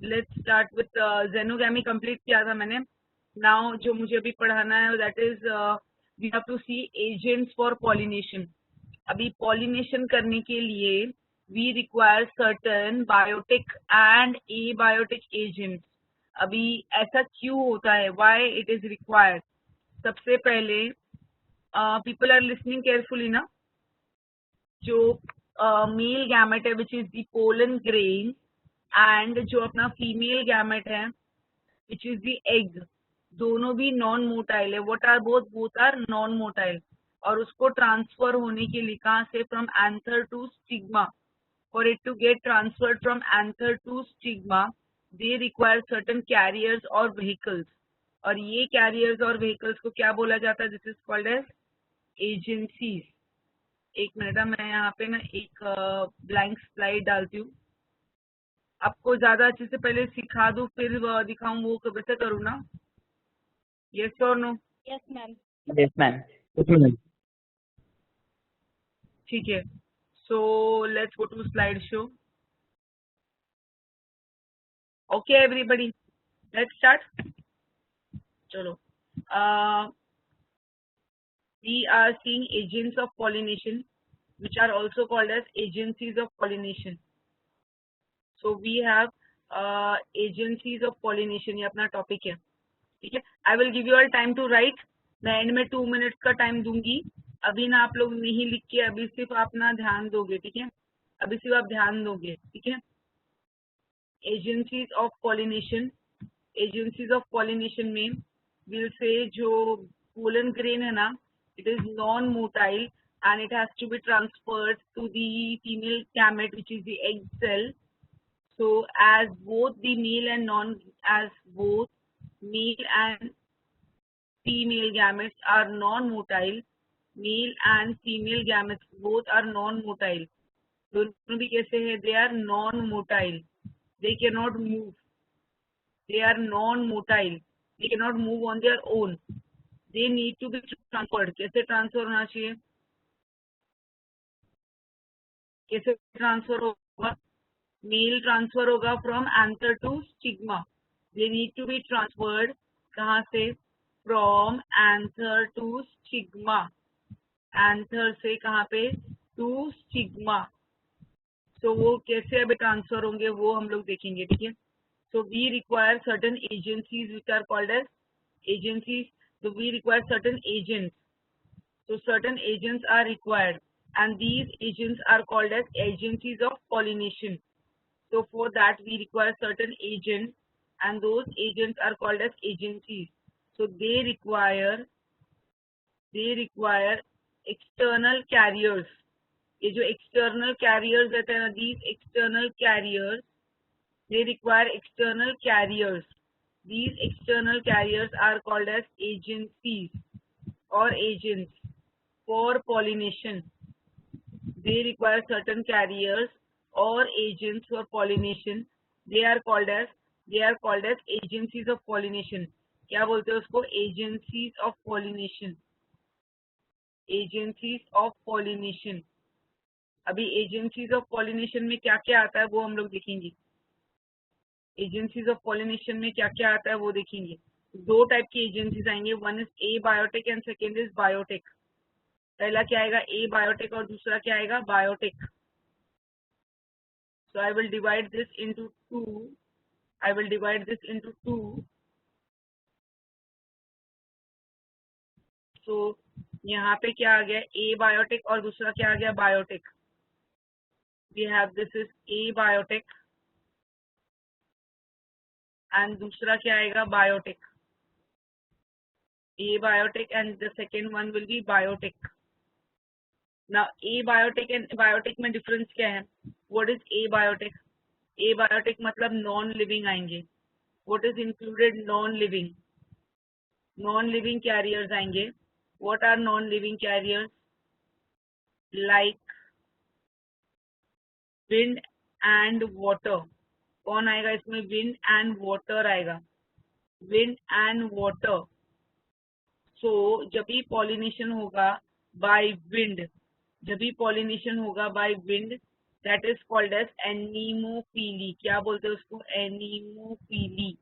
Let's start with xenogamy complete किया था मैंने. नाउ जो मुझे अभी पढ़ाना है that is we have to see agents for pollination. अभी पॉलिनेशन करने के लिए we require certain biotic and abiotic agents. अभी ऐसा क्यों होता है, व्हाई इट इज रिक्वायर्ड? सबसे पहले पीपल आर लिसनिंग केयरफुली ना. जो मेल गैमेट है विच is the pollen grain and जो अपना फीमेल गैमेट है विच इज द एग, दोनों भी नॉन मोटाइल है. What are both? Both are non motile. और उसको ट्रांसफर होने के लिए कहाँ से? From anther to stigma. For it to get transferred from anther to stigma they require certain carriers और व्हीकल्स. और ये कैरियर्स और व्हीकल्स को क्या बोला जाता है? This is called as agencies. एक मिनट, मैं यहाँ पे ना एक ब्लैंक स्लाइड डालती हूँ. आपको ज्यादा अच्छे से पहले सिखा दूँ फिर दिखाऊं, वो वैसे करूँ ना? यस और no? Yes, ma'am. Yes, ma'am. Yes, ma'am. ठीक है. So let's go to slide show. Okay everybody, let's start. चलो. We are seeing agents of pollination which are also called as agencies of pollination. So we have agencies of pollination. ये अपना topic है. ठीक है. I will give you all time to write. मैं end में 2 minutes का time दूंगी. अभी ना आप लोग नहीं लिख के, अभी सिर्फ आप ना ध्यान दोगे. ठीक है, अभी सिर्फ आप ध्यान दोगे. ठीक है. Agencies of pollination. Agencies of pollination में विल से जो पोलन ग्रेन है ना, it is non-motile and it has to be transferred to the female gamete which is the egg cell. So as both the male and female gametes are non-motile, male and female gametes both are non-motile. दोनों भी कैसे है? They are non-motile. They cannot move. They are non-motile. They cannot move on their own. They need to be transferred. कैसे transfer होना चाहिए? कैसे transfer होगा? Male transfer होगा from anther to stigma. They need to be transferred. कहाँ से? From anther to stigma. Anther से कहाँ पे? To stigma. तो वो कैसे अभी ट्रांसफर होंगे वो हम लोग देखेंगे. ठीक है. So we require certain agencies which are called as agencies. So we require certain agents. So certain agents are required and these agents are called as agencies of pollination. So for that we require certain agents and those agents are called as agencies. So they require external carriers. ये जो external carriers रहते हैं ना, these external carriers, they require external carriers. These external carriers are called as agencies or agents for pollination. They require certain carriers or agents for pollination. They are called as agencies of pollination. क्या बोलते हैं उसको? Agencies of pollination. Agencies of pollination. अभी agencies of pollination में क्या क्या आता है वो हम लोग देखेंगे. एजेंसीज ऑफ पॉलिनेशन में क्या क्या आता है वो देखेंगे. दो टाइप की एजेंसीज आएंगे. One is A biotech and second is biotic. पहला क्या आएगा? ए बायोटेक और दूसरा क्या आएगा? Biotic. So I will divide this into two. सो यहाँ पे क्या आ गया? ए बायोटेक और दूसरा क्या आ गया? Biotic. We have this is A biotech and दूसरा क्या आएगा? Biotic. A biotic and the second one will be biotic. Now A biotic and biotic में difference क्या है? What is A biotic? A biotic मतलब non living आएंगे. What is included? Non living. Non living carriers आएंगे. What are non living carriers? Like wind and water. कौन आएगा इसमें? Wind and water आएगा. Wind and water. So जब भी pollination होगा by wind, that is called as anemophily. क्या बोलते हैं उसको? Anemophily.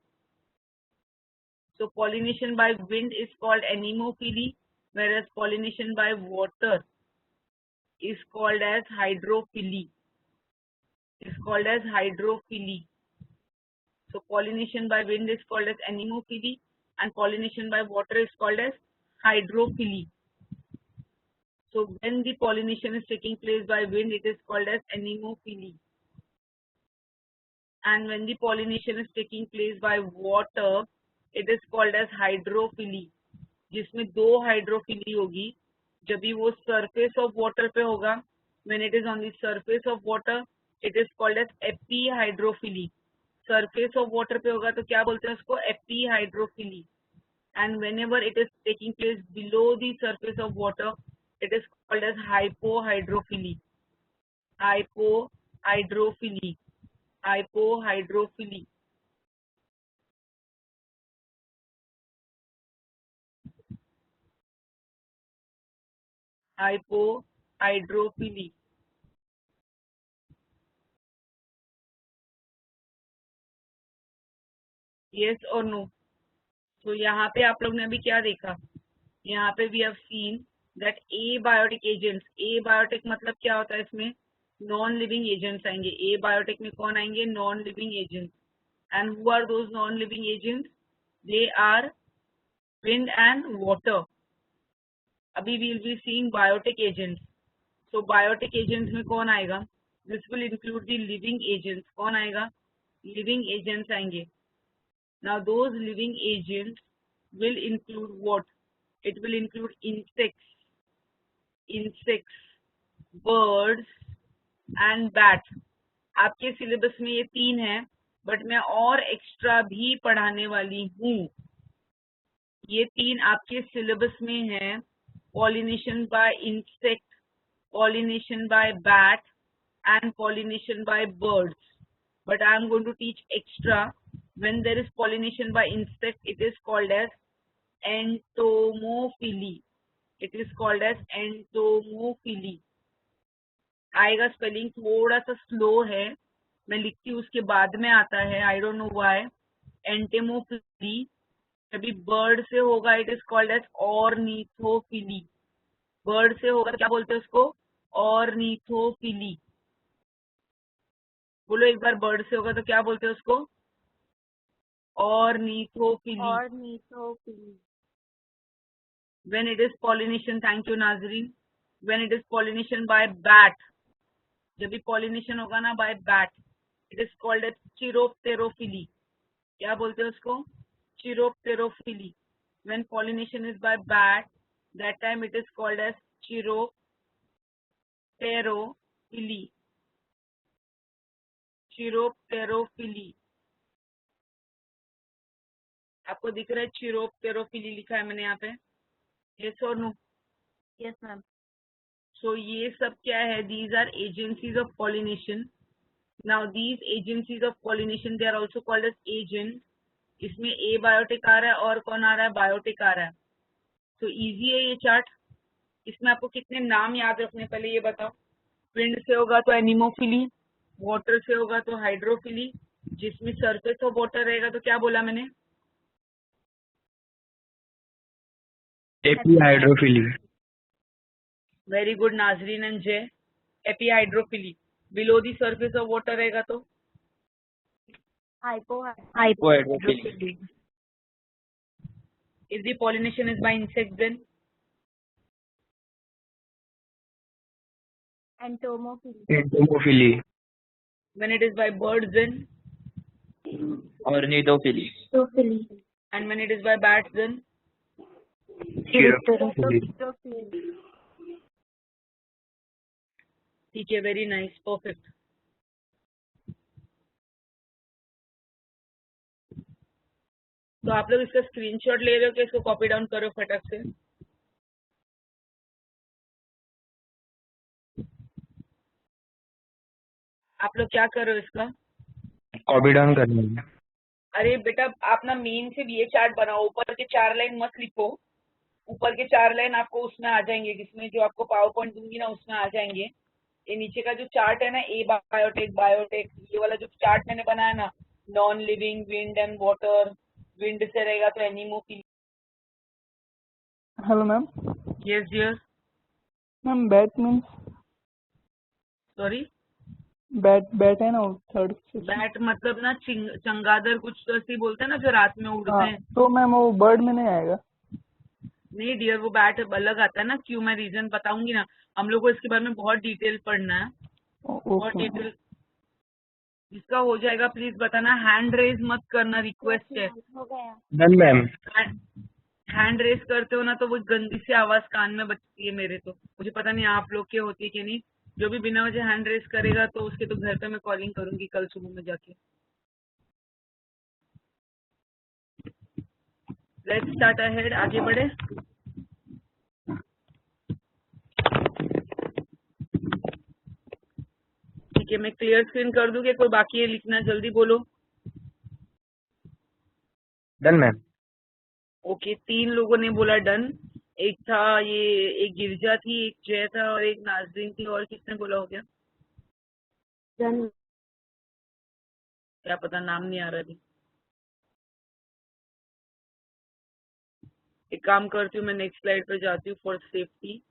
So pollination by wind is called anemophily, whereas pollination by water is called as hydrophily. Is called as hydrophily. So pollination by wind is called as anemophily, and pollination by water is called as hydrophily. So when the pollination is taking place by wind, it is called as anemophily. And when the pollination is taking place by water, it is called as hydrophily. जिसमें दो hydrophily होगी. जब भी वो surface of water पे होगा, when it is on the surface of water, it is called as epihydrophily. Surface of water पे होगा तो क्या बोलते हैं उसको? एपीहाइड्रोफिली. And whenever it is taking place below the surface of water, it is called as hypohydrophily. Hypohydrophily. Hypohydrophily. Hypohydrophily. Yes or no? तो यहाँ पे आप लोग ने अभी क्या देखा? यहाँ पे we have seen that abiotic agents. Abiotic मतलब क्या होता है? इसमें नॉन लिविंग एजेंट्स आएंगे. एबायोटिक में कौन आएंगे? Non living agents. And who are those non living agents? They are wind and water. अभी we will be seeing biotic agents. So biotic agents में कौन आएगा? This will include the living agents. कौन आएगा? Living agents आएंगे. Now those living agents will include what? It will include insects, birds and bat. आपके syllabus में ये 3 है, बट मैं और एक्स्ट्रा भी पढ़ाने वाली हूँ. ये 3 आपके सिलेबस में है. pollination by insect, pollination by bat and pollination by birds. But I am going to teach extra. When there is pollination by insect, it is called as entomophily. It is called as entomophily. आएगा. Spelling थोड़ा सा slow है, मैं लिखती हूँ उसके बाद में आता है. I don't know why. Entomophily. अभी बर्ड से होगा, it is called as ornithophily. Bird से होगा क्या बोलते हैं उसको? ऑर्निथोफिली. बोलो एक बार. बर्ड से होगा तो क्या बोलते हैं उसको? Ornithophyly. When it is pollination, thank you Nazreen. When it is pollination by bat, जब भी pollination होगा ना by bat, it is called as chiropterophily. क्या बोलते हैं उसको? Chiropterophily. When pollination is by bat, that time it is called as chiropterophily. Chiropterophily. आपको दिख रहा है? चिरोप्टेरोफिली लिखा है मैंने यहाँ पे. यस और नो? Yes ma'am. सो ये सब क्या है? These are agencies of pollination. Now these agencies of pollination they are also called as agent. इसमें एबायोटिक आ रहा है और कौन आ रहा है? बायोटिक आ रहा है. तो इजी है ये चार्ट. इसमें आपको कितने नाम याद रखने पहले ये बताओ. विंड से होगा तो एनीमोफिली, वाटर से होगा तो हाइड्रोफिली, जिसमें सरफेस ऑफ वाटर रहेगा तो क्या बोला मैंने? Epihydrophily. Very good Nazreen and Jay. Epihydrophily. Below the surface of water रहेगा तो hypohydrophily. If the pollination is by insects, then entomophily. when it is by birds, then ornithophily. and when it is by bats, then chiropterophily. ठीक है. Very nice. Perfect. तो आप लोग इसका screenshot ले रहे हो कि इसको कॉपी डाउन करो फटाक से? आप लोग क्या कर रहे हो इसका? कॉपी डाउन करना है. अरे बेटा आप ना मेन से ये चार्ट बनाओ. ऊपर के 4 लाइन मत लिखो. ऊपर के 4 लाइन आपको उसमें आ जाएंगे, जिसमें जो आपको पावर पॉइंट दूंगी ना उसमें आ जाएंगे. ये नीचे का जो चार्ट है ना, ए बायोटेक बायोटेक, ये वाला जो चार्ट मैंने बनाया ना, non living, wind and water, wind से रहेगा तो anemophily. Hello ma'am. Yes dear. Ma'am bat means sorry, bat है ना थर्ड सेक्शन। बैट मतलब ना चंगादड़ कुछ तो ऐसे ही बोलते हैं ना, जो रात में उड़ते हाँ हैं। तो मैम वो बर्ड में नहीं आएगा। नहीं डियर, वो बैट अलग आता है ना, क्यों, मैं रीजन बताऊंगी ना। हम लोग को इसके बारे में बहुत डिटेल पढ़ना है, बहुत ओके। डिटेल। जिसका हो जाएगा प्लीज बताना, हैंड रेज मत करना, रिक्वेस्ट है। Done ma'am. हैंड रेज करते हो ना तो वो गंदी सी आवाज कान में बजती है मेरे, तो मुझे पता नहीं आप लोग के होती है कि नहीं। जो भी बिना वजह हैंड रेज करेगा तो उसके तो घर पे मैं कॉलिंग करूंगी कल सुबह में जाके। लेट्स स्टार्ट अहेड, आगे बढ़े। ठीक है, मैं क्लियर स्क्रीन कर दूं कि कोई बाकी है लिखना, जल्दी बोलो। Done ma'am. ओके, 3 लोगों ने बोला डन। एक था ये, एक गिरजा थी, एक जय था और एक नाजरीन थी, और किसने बोला हो गया? डन। क्या पता, नाम नहीं आ रहा अभी। एक काम करती हूँ, मैं नेक्स्ट स्लाइड पे जाती हूँ फॉर सेफ्टी।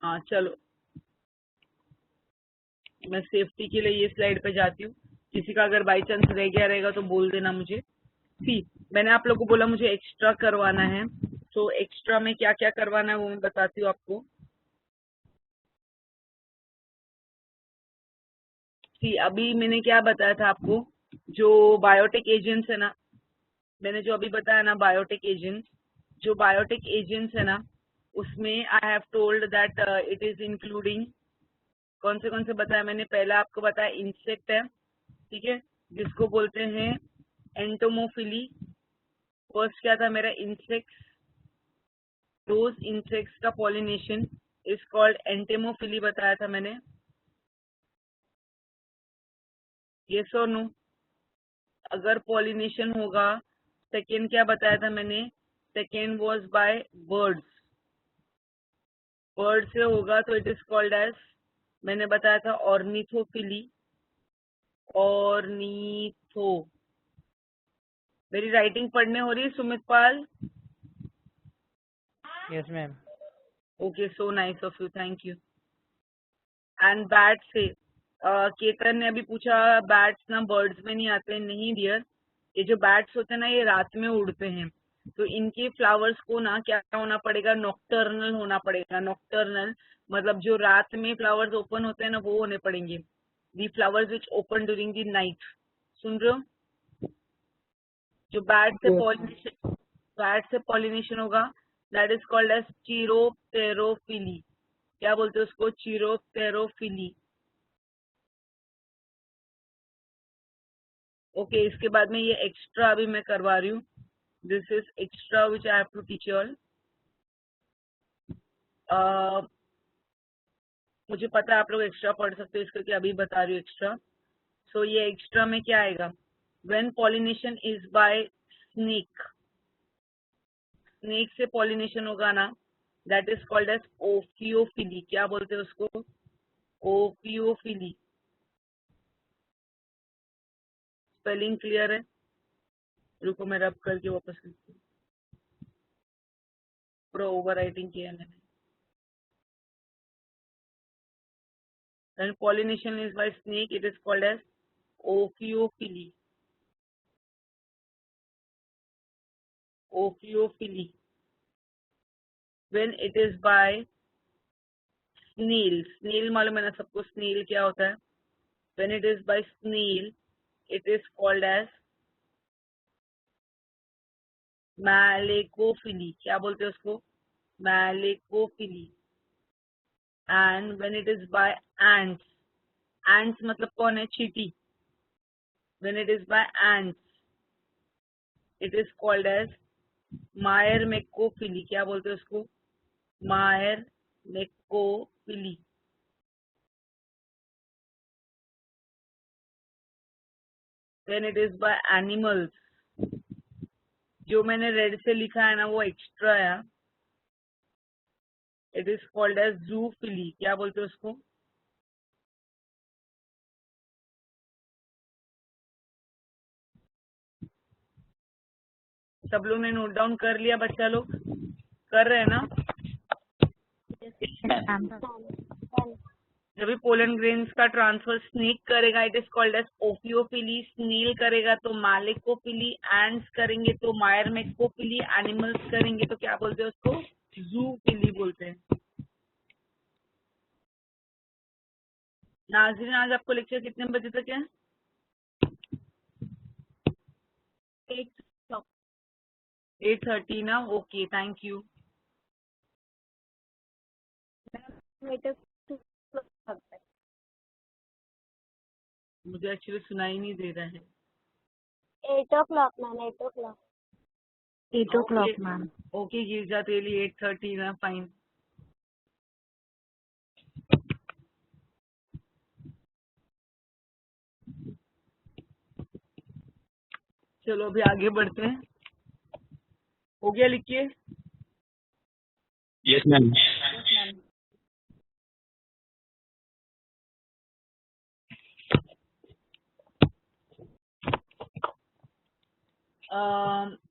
हाँ चलो, मैं सेफ्टी के लिए ये स्लाइड पे जाती हूँ। किसी का अगर बाई चांस रह गया रहेगा तो बोल देना मुझे। सी, मैंने आप लोगों को बोला मुझे एक्स्ट्रा करवाना है, तो एक्स्ट्रा में क्या क्या करवाना है वो मैं बताती हूँ आपको। सी, अभी मैंने क्या बताया था आपको, जो बायोटेक एजेंट्स है ना, मैंने जो अभी बताया ना बायोटेक एजेंट्स, जो बायोटेक एजेंट्स है ना, उसमें I have told that it is including, कौन से बताया मैंने, पहला आपको बताया इंसेक्ट है, ठीक है, जिसको बोलते हैं एंटोमोफिली। फर्स्ट क्या था मेरा, इंसेक्ट्स, दोज इंसेक्ट्स का पॉलिनेशन इज कॉल्ड एंटेमोफिली, बताया था मैंने। यस और नो? अगर पॉलिनेशन होगा, सेकेंड क्या बताया था मैंने, second was by birds, bird से होगा तो इट इज कॉल्ड एज, मैंने बताया था ऑर्निथोफिली, ऑर्निथो। मेरी राइटिंग पढ़ने हो रही है Sumit Pal? Yes ma'am. Okay, so nice of you, thank you. And bat से केतन ने अभी पूछा, बैट्स ना बर्ड्स में नहीं आते, नहीं डियर, ये जो बैट्स होते हैं ना ये रात में उड़ते हैं, तो इनके फ्लावर्स को ना क्या होना पड़ेगा, नॉक्टर्नल होना पड़ेगा। नॉक्टर्नल मतलब जो रात में फ्लावर्स ओपन होते हैं ना वो होने पड़ेंगे, the flowers which open during the night. सुन रहे हो? जो बैट से पॉलिनेशन होगा, that is called as chiropterophily. क्या बोलते हैं उसको? चीरोप्टेरोफिली। ओके, इसके बाद में ये एक्स्ट्रा अभी मैं करवा रही हूँ, this is extra which I have to teach you all. मुझे पता है आप लोग एक्स्ट्रा पढ़ सकते हो, इसके अभी बता रही हूँ एक्स्ट्रा। सो ये एक्स्ट्रा में क्या आएगा, when pollination is by snake, snake से पॉलिनेशन होगा ना, दैट इज कॉल्ड एज ओफियोफिली। क्या बोलते हैं उसको? ओफियोफिली। स्पेलिंग क्लियर है? रुको मैं रब करके वापस लिखती हूँ, पूरा ओवर राइटिंग किया है मैंने। When pollination is by snake, it is called as ophiophily. Ophiophily. When it is by snail, snail मालूम है ना सबको, snail क्या होता है? When it is by snail, it is called as malacophily. क्या बोलते हैं उसको? Malacophily. And when it is by ants, ants मतलब कौन है? चींटी। When it is by ants, it is called as Myrmecophily. क्या बोलते हैं उसको? Myrmecophily. When it is by animals, जो मैंने रेड से लिखा है ना वो एक्स्ट्रा है. It is called as zoophily. क्या बोलते हैं उसको? सब लोग ने नोट डाउन कर लिया? बच्चा लोग कर रहे हैं ना? जब भी पोलन ग्रेन्स का ट्रांसफर स्नेक करेगा it is called as ophiophily. Snail करेगा तो मालेकोफिली. एंड्स करेंगे तो मायरमेकोफिली. एनिमल्स करेंगे तो क्या बोलते हैं उसको? जूफिली बोलते हैं. नाज़रीन, आज आपको लेक्चर कितने बजे तक है? 8:30 ना. Okay, thank you. मुझे एक्चुअली सुनाई नहीं दे रहा है. 8 o'clock, ma'am. 8 o'clock. 8 o'clock, ma'am. Okay गिरजा तेली 8:30 ना. फाइन. चलो अभी आगे बढ़ते हैं. हो गया लिखिए. Yes, ma'am.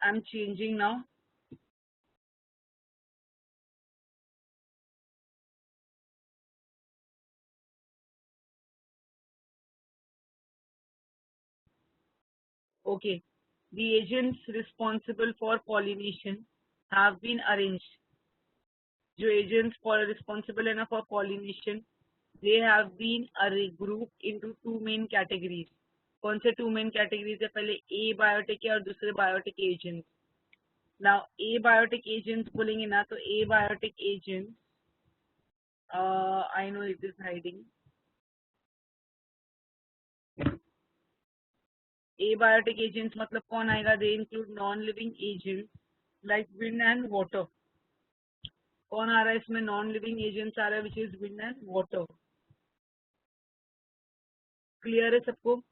I'm changing now. Okay. The agents responsible for pollination have been arranged. जो agents for responsible है ना for pollination, they have been grouped into two main categories. कौन से two main categories है? पहले abiotic है और दूसरे biotic agents. Now abiotic agents बोलेंगे ना तो abiotic agents, I know it is hiding. Abiotic agents मतलब कौन आएगा? They include non-living agents like wind and water. कौन आ रहा है इसमें? non-living agents आ रहा है which is wind and water. Clear है सबको?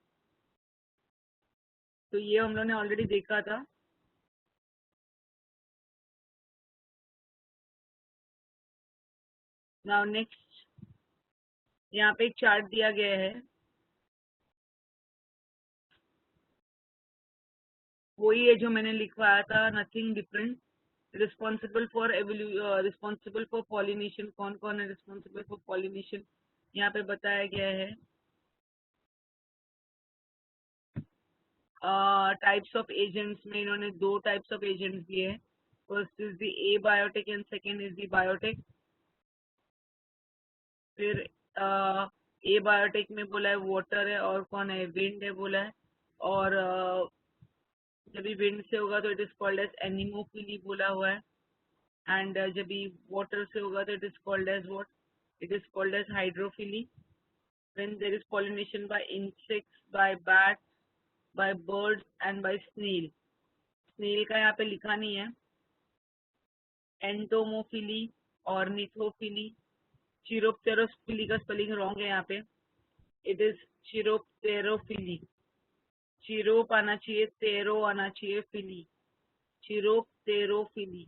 तो ये हम लोगों ने ऑलरेडी देखा था. नाउ नेक्स्ट, यहाँ पे एक चार्ट दिया गया है. वही है जो मैंने लिखवाया था, nothing different. Responsible for pollination. कौन कौन है रिस्पॉन्सिबल फॉर पॉलिनेशन यहाँ पे बताया गया है. टाइप्स ऑफ एजेंट्स में इन्होंने दो टाइप्स ऑफ एजेंट्स दिए हैं. First is the abiotic and second is the biotic. फिर एबायोटिक में बोला है वाटर है और कौन है? विंड है बोला है. और जब भी विंड से होगा तो it is called as anemophily बोला हुआ है. एंड जब भी वाटर से होगा तो it is called as what? It is called as hydrophily. when there is pollination by insects, by bats, by birds and by snail. snail का यहाँ पे लिखा नहीं है. Entomophily, ornithophily. चिरोप्टेरोफिली का स्पेलिंग रॉन्ग है यहाँ पे. It is चिरोप्टेरोफिली. चिरोप आना चाहिए, तेरो आना चाहिए, फिली. चिरोप्टेरोफिली.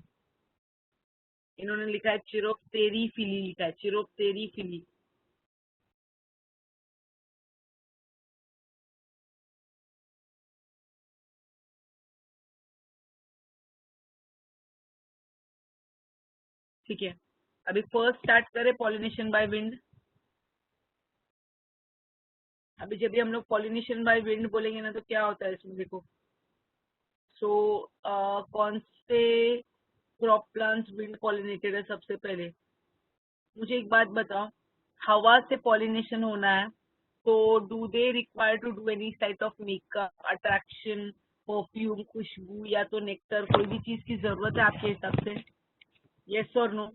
इन्होंने लिखा है चिरोप्टेरीफिली. लिखा है चिरोप्टेरीफिली. ठीक है. अभी फर्स्ट स्टार्ट करें पॉलिनेशन बाय विंड. अभी जब भी हम लोग पॉलिनेशन बाय विंड बोलेंगे ना तो क्या होता है इसमें देखो. सो कौन से क्रॉप प्लांट्स विंड पॉलिनेटेड है? सबसे पहले मुझे एक बात बताओ, हवा से पॉलिनेशन होना है तो do they require to do any type of makeup, attraction, perfume, खुशबू या तो नेक्टर, कोई भी चीज की जरूरत है आपके हिसाब से? यस और नो?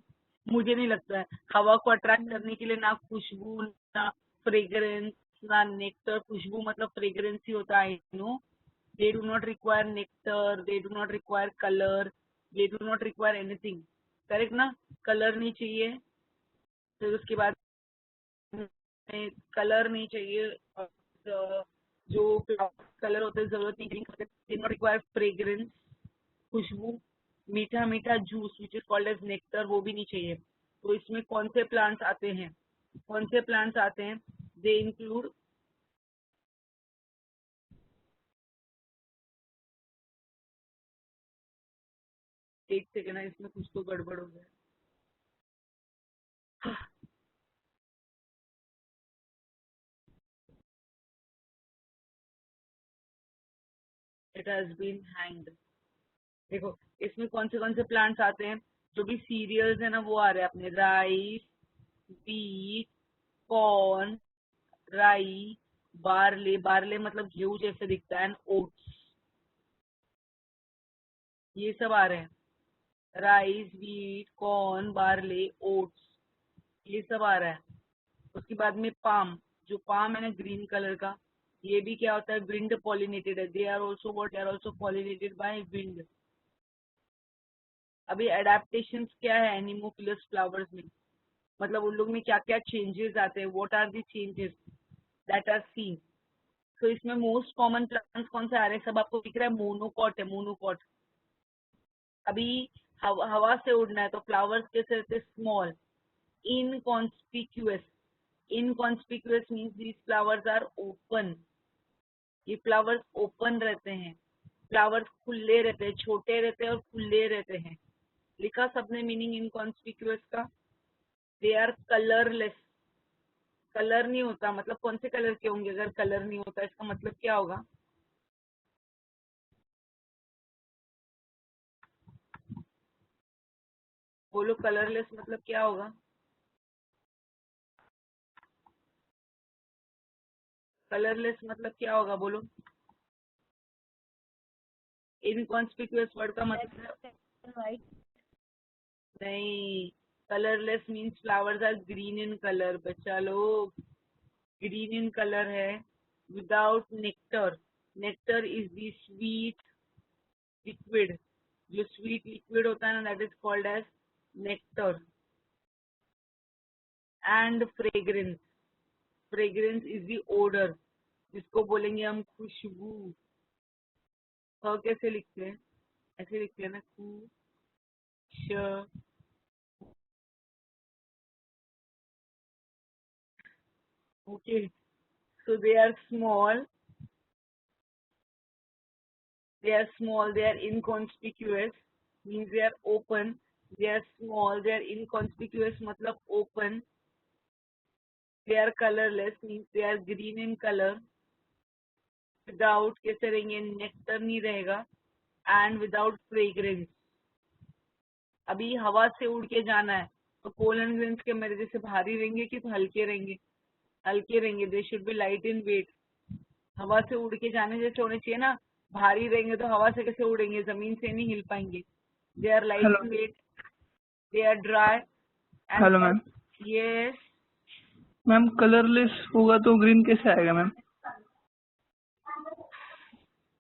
मुझे नहीं लगता है. हवा को अट्रैक्ट करने के लिए ना खुशबू, ना फ्रेग्रेंस, ना नेक्टर. खुशबू मतलब फ्रेग्रेंस ही होता है. No, they do not require nectar, they do not require color, they do not require anything. Correct ना? कलर नहीं चाहिए. फिर उसके बाद कलर नहीं चाहिए. जो कलर होते हैं जरूरत नहीं. They not require fragrance. खुशबू, मीठा मीठा juice which is called as nectar, वो भी नहीं चाहिए। तो इसमें कौन से प्लांट्स आते हैं? कौन से प्लांट्स आते हैं? दे इंक्लूड एक सेकेंड, इसमें कुछ तो गड़बड़ हो गया। It has been hanged. देखो इसमें कौन से प्लांट्स आते हैं? जो भी सीरियल्स है ना वो आ रहे हैं अपने, राइस, व्हीट, कॉर्न, राई, बार्ले, बार्ले मतलब गेहूं जैसे दिखता है, एंड ओट्स, ये सब आ रहे हैं। Rice, wheat, corn, barley, oats, ये सब आ रहा है। उसके बाद में पाम, जो पाम है ना ग्रीन कलर का, ये भी क्या होता है? विंड पॉलिनेटेड है। They are also what? They are also pollinated by wind. अभी एडेप्टेशन क्या है एनिमोफिलस फ्लावर्स में? मतलब उन लोग में क्या क्या चेंजेस आते हैं? What are the changes that are seen? तो इसमें मोस्ट कॉमन प्लांट्स कौन से आ रहे हैं? सब आपको दिख रहा है, मोनोकॉट है, मोनोकॉट। अभी हवा से उड़ना है तो फ्लावर्स कैसे रहते हैं? Small, inconspicuous. Inconspicuous means these flowers are open. ये फ्लावर्स ओपन रहते हैं, फ्लावर्स खुले रहते हैं, छोटे रहते हैं और खुले रहते हैं। लिखा सबने मीनिंग इनकॉन्स्पिक्यूअस का? They are colourless. कलर नहीं होता, मतलब कौन से कलर के होंगे? अगर कलर नहीं होता इसका मतलब क्या होगा? बोलो, कलरलेस मतलब क्या होगा? कलरलेस मतलब क्या होगा? बोलो। इनकॉन्स्पिक्यूअस वर्ड का मतलब White. नहीं, colourless means flowers are green in colour. बच्चा लोग, ग्रीन इन कलर है, without nectar. Nectar is the sweet liquid. जो स्वीट लिक्विड होता है ना, that is called as nectar. And fragrance, fragrance is the odour, जिसको बोलेंगे हम खुशबू। कैसे लिखते हैं? ऐसे लिखते हैं ना, खुश। Okay, so they are small, they are inconspicuous, means they are open, they are small, they are inconspicuous, मतलब open, they are colorless, means they are green in color, without कैसे रहेंगे? नेक्टर नहीं रहेगा, and without fragrance। अभी हवा से उड़ के जाना है तो पोलन ग्रेन्स के मेरे जैसे भारी रहेंगे कि तो हल्के रहेंगे? हल्के रहेंगे। They should be light in weight. हवा से उड़ के जाने जैसे होने चाहिए ना। भारी रहेंगे तो हवा से कैसे उड़ेंगे? जमीन से नहीं हिल पाएंगे। They are light hello in weight, they are dry hello and ma'am. Yes. Ma'am colourless होगा तो ग्रीन कैसे आएगा मैम?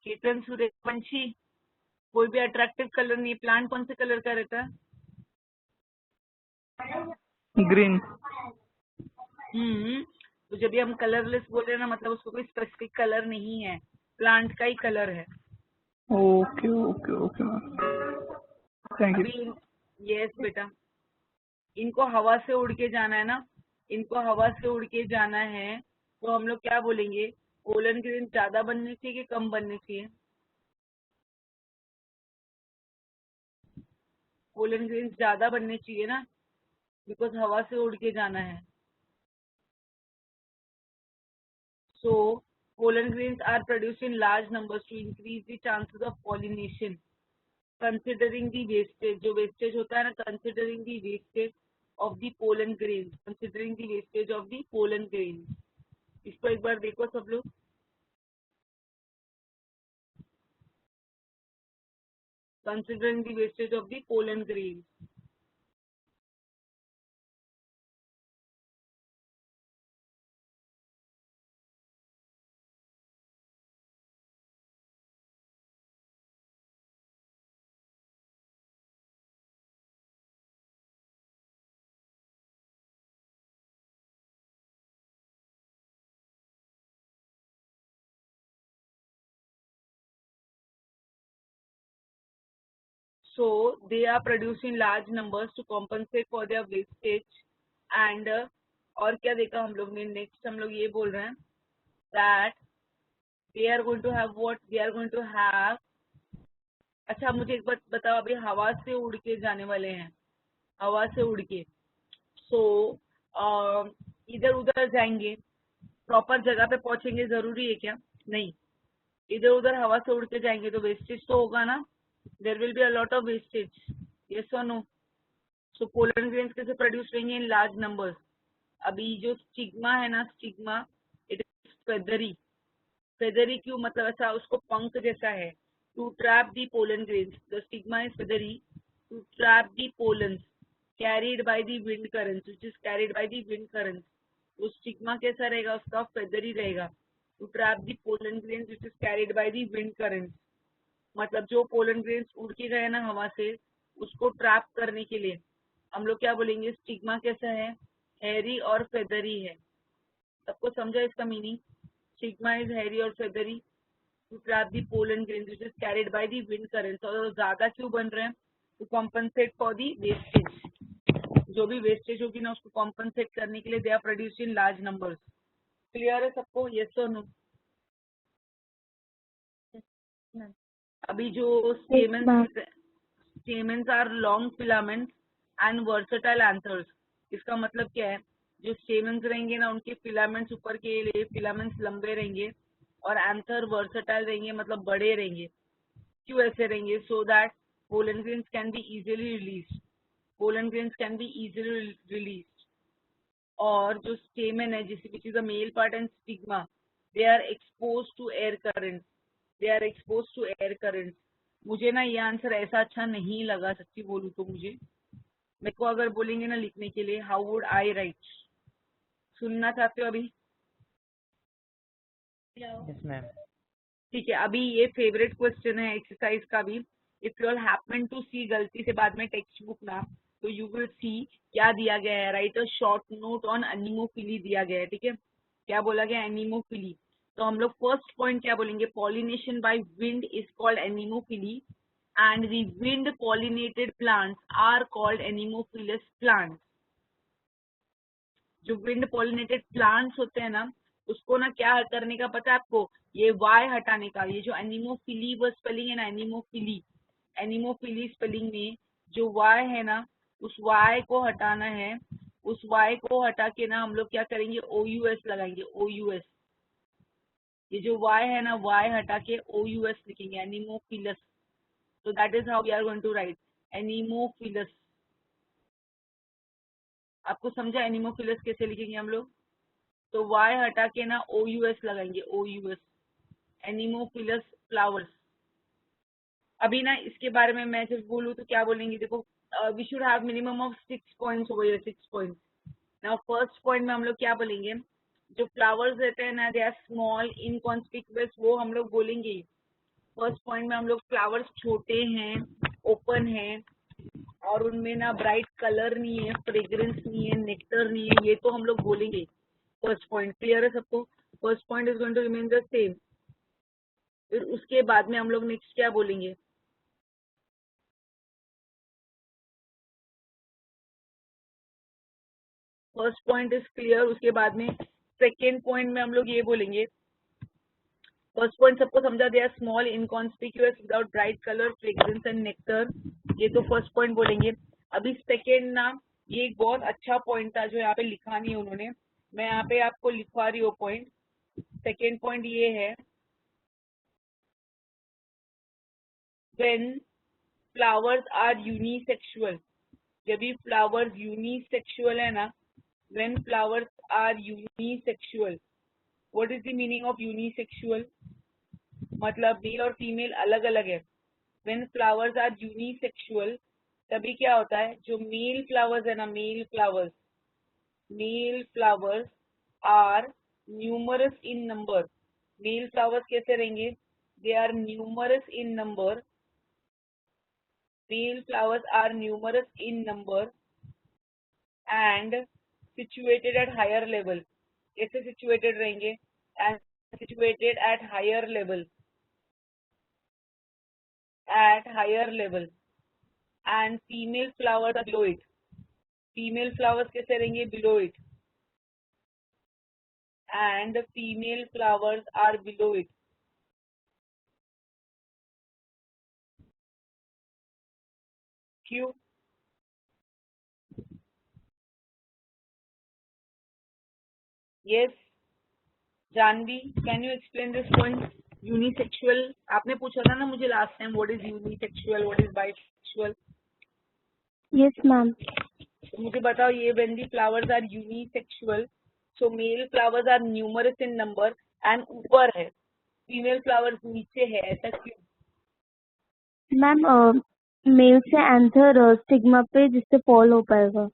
केतन सूर्यवंशी, कोई भी अट्रैक्टिव कलर नहीं। प्लांट कौन से कलर का रहता है? ग्रीन। तो जब भी हम कलरलेस बोल रहे हैं ना, मतलब उसको कोई स्पेसिफिक कलर नहीं है, प्लांट का ही कलर है। Okay okay okay ma'am, thank अभी यू। यस बेटा, इनको हवा से उड़ के जाना है ना, इनको हवा से उड़ के जाना है तो हम लोग क्या बोलेंगे? पोलन ग्रेन ज्यादा बनने चाहिए कि कम बनने चाहिए? पोलन ग्रेन ज्यादा बनने चाहिए ना, बिकॉज हवा से उड़ के जाना है। So pollen grains are produced in large numbers to increase the chances of pollination, considering the wastage. जो वेस्टेज होता है ना, considering the wastage of the pollen grains, considering the wastage of the pollen grains. इसको एक बार देखो सब लोग, considering the wastage of the pollen grains। so they are producing large numbers to compensate for their wastage and और क्या देखा हम लोग ने नेक्स्ट हम लोग ये बोल रहे हैं that they are going to have what they are going to have अच्छा मुझे एक बात बताओ अभी हवा से उड़ के जाने वाले हैं हवा से उड़ के सो इधर उधर जाएंगे प्रॉपर जगह पे पहुंचेंगे जरूरी है क्या नहीं इधर उधर हवा से उड़ के जाएंगे तो वेस्टेज तो होगा ना there will be a lot of wastage yes और नो सो पोलन ग्रेन्स कैसे प्रोड्यूस होंगे इन लार्ज नंबर्स अभी जो स्टिग्मा है ना stigma it is feathery feathery क्यों मतलब ऐसा उसको पंख जैसा है to trap the pollen grains the stigma is feathery to trap the pollens carried by the wind currents which is carried by the wind currents वो स्टिग्मा कैसा रहेगा उसका फेदरी रहेगा to trap the pollen grains which is carried by the wind currents मतलब जो pollen grains उड़ के गए ना हवा से उसको ट्रैप करने के लिए हम लोग क्या बोलेंगे स्टिग्मा कैसा है हैरी और फेदरी है सबको समझा इसका मीनिंग स्टिग्मा इज हैरी और feathery to trap the pollen grains which is carried by the wind currents और ज्यादा क्यों बन रहे हैं to compensate for the wastage जो भी वेस्टेज होगी ना उसको कॉम्पनसेट करने के लिए they are producing large numbers clear है सबको यस और नो अभी जो stamens are long filaments and versatile anthers इसका मतलब क्या है जो स्टेमेंस रहेंगे ना उनके फिलामेंट्स ऊपर के लिए फिलामेंट्स लंबे रहेंगे और एंथर वर्सेटाइल रहेंगे मतलब बड़े रहेंगे क्यों ऐसे रहेंगे so that pollen grains can be easily released pollen grains can be easily released और जो स्टेमन है जिसे which is the male part and stigma they are expose to air current they are expose to air current मुझे ना ये answer ऐसा अच्छा नहीं लगा सच्ची बोलूं तो मुझे मेरे को अगर बोलेंगे ना लिखने के लिए हाउ वुड आई राइट सुनना चाहते हो अभी यस मैम ठीक है अभी ये फेवरेट क्वेश्चन है एक्सरसाइज का भी if you all happen to see गलती से बाद में टेक्स्ट बुक ना तो यू विल सी क्या दिया गया है right a short note on anemophily दिया गया है ठीक है क्या बोला गया एनिमोफिली तो हम लोग फर्स्ट पॉइंट क्या बोलेंगे pollination by wind is called anemophily and the wind pollinated plants are called anemophilous plants जो विंड पॉलिनेटेड प्लांट्स होते हैं ना उसको ना क्या करने का पता है आपको ये वाई हटाने का ये जो एनिमोफिली वो स्पेलिंग है ना एनिमोफिली स्पेलिंग में जो वाई है ना उस वाई को हटाना है उस वाई को हटा के ना हम लोग क्या करेंगे OUS लगाएंगे OUS ये जो वाई है ना वाई हटा के OUS लिखेंगे anemophilous so that is how we are going to write anemophilous आपको समझा एनिमोफिलस कैसे लिखेंगे हम लोग तो वाई हटा के ना OUS लगाएंगे OUS एनिमोफिलस फ्लावर्स अभी ना इसके बारे में मैं जब बोलूँ तो क्या बोलेंगे देखो we should have minimum of 6 points over here 6 points now first point में हम लोग क्या बोलेंगे जो फ्लावर्स रहते हैं ना दे आर स्मॉल इनकॉन्स्पिक्यूअस वो हम लोग बोलेंगे फर्स्ट पॉइंट में हम लोग फ्लावर्स छोटे हैं ओपन हैं और उनमें ना ब्राइट कलर नहीं है फ्रेग्रेंस नहीं है नेक्टर नहीं है ये तो हम लोग बोलेंगे फर्स्ट पॉइंट क्लियर है सबको first point is going to remain the same फिर उसके बाद में हम लोग नेक्स्ट क्या बोलेंगे फर्स्ट पॉइंट इज क्लियर उसके बाद में सेकेंड पॉइंट में हम लोग ये बोलेंगे फर्स्ट पॉइंट सबको समझा दिया small inconspicuous without bright colour fragrance and nectar ये तो फर्स्ट पॉइंट बोलेंगे अभी सेकेंड ना ये एक बहुत अच्छा पॉइंट था जो यहाँ पे लिखा नहीं है उन्होंने मैं यहाँ पे आपको लिखवा रही हूँ पॉइंट सेकेंड पॉइंट ये है व्हेन फ्लावर्स आर यूनिसेक्सुअल जब भी फ्लावर्स यूनिसेक्सुअल है ना when flowers are unisexual what is the meaning of unisexual मतलब मेल और फीमेल अलग अलग है when flowers are unisexual तभी क्या होता है जो मेल फ्लावर्स है ना male flowers are numerous in number male flowers कैसे रहेंगे they are numerous in number male flowers are numerous in number and situated at higher level कैसे situated रहेंगे and situated at higher level and female flowers are below it. Female flowers कैसे रहेंगे? Below it. And the female flowers are below it. Q. Yes. Janvi, can you explain this point? Unisexual. आपने पूछा था ना मुझे last time, what is unisexual, what is bisexual? Yes, ma'am. तो मुझे बताओ, ये when the flowers are unisexual, so male flowers are numerous in number and ऊपर है, female flowers नीचे है, ऐसा क्यों? मैम मेल से एंथर स्टिग्मा पे जिससे फॉल हो पाएगा.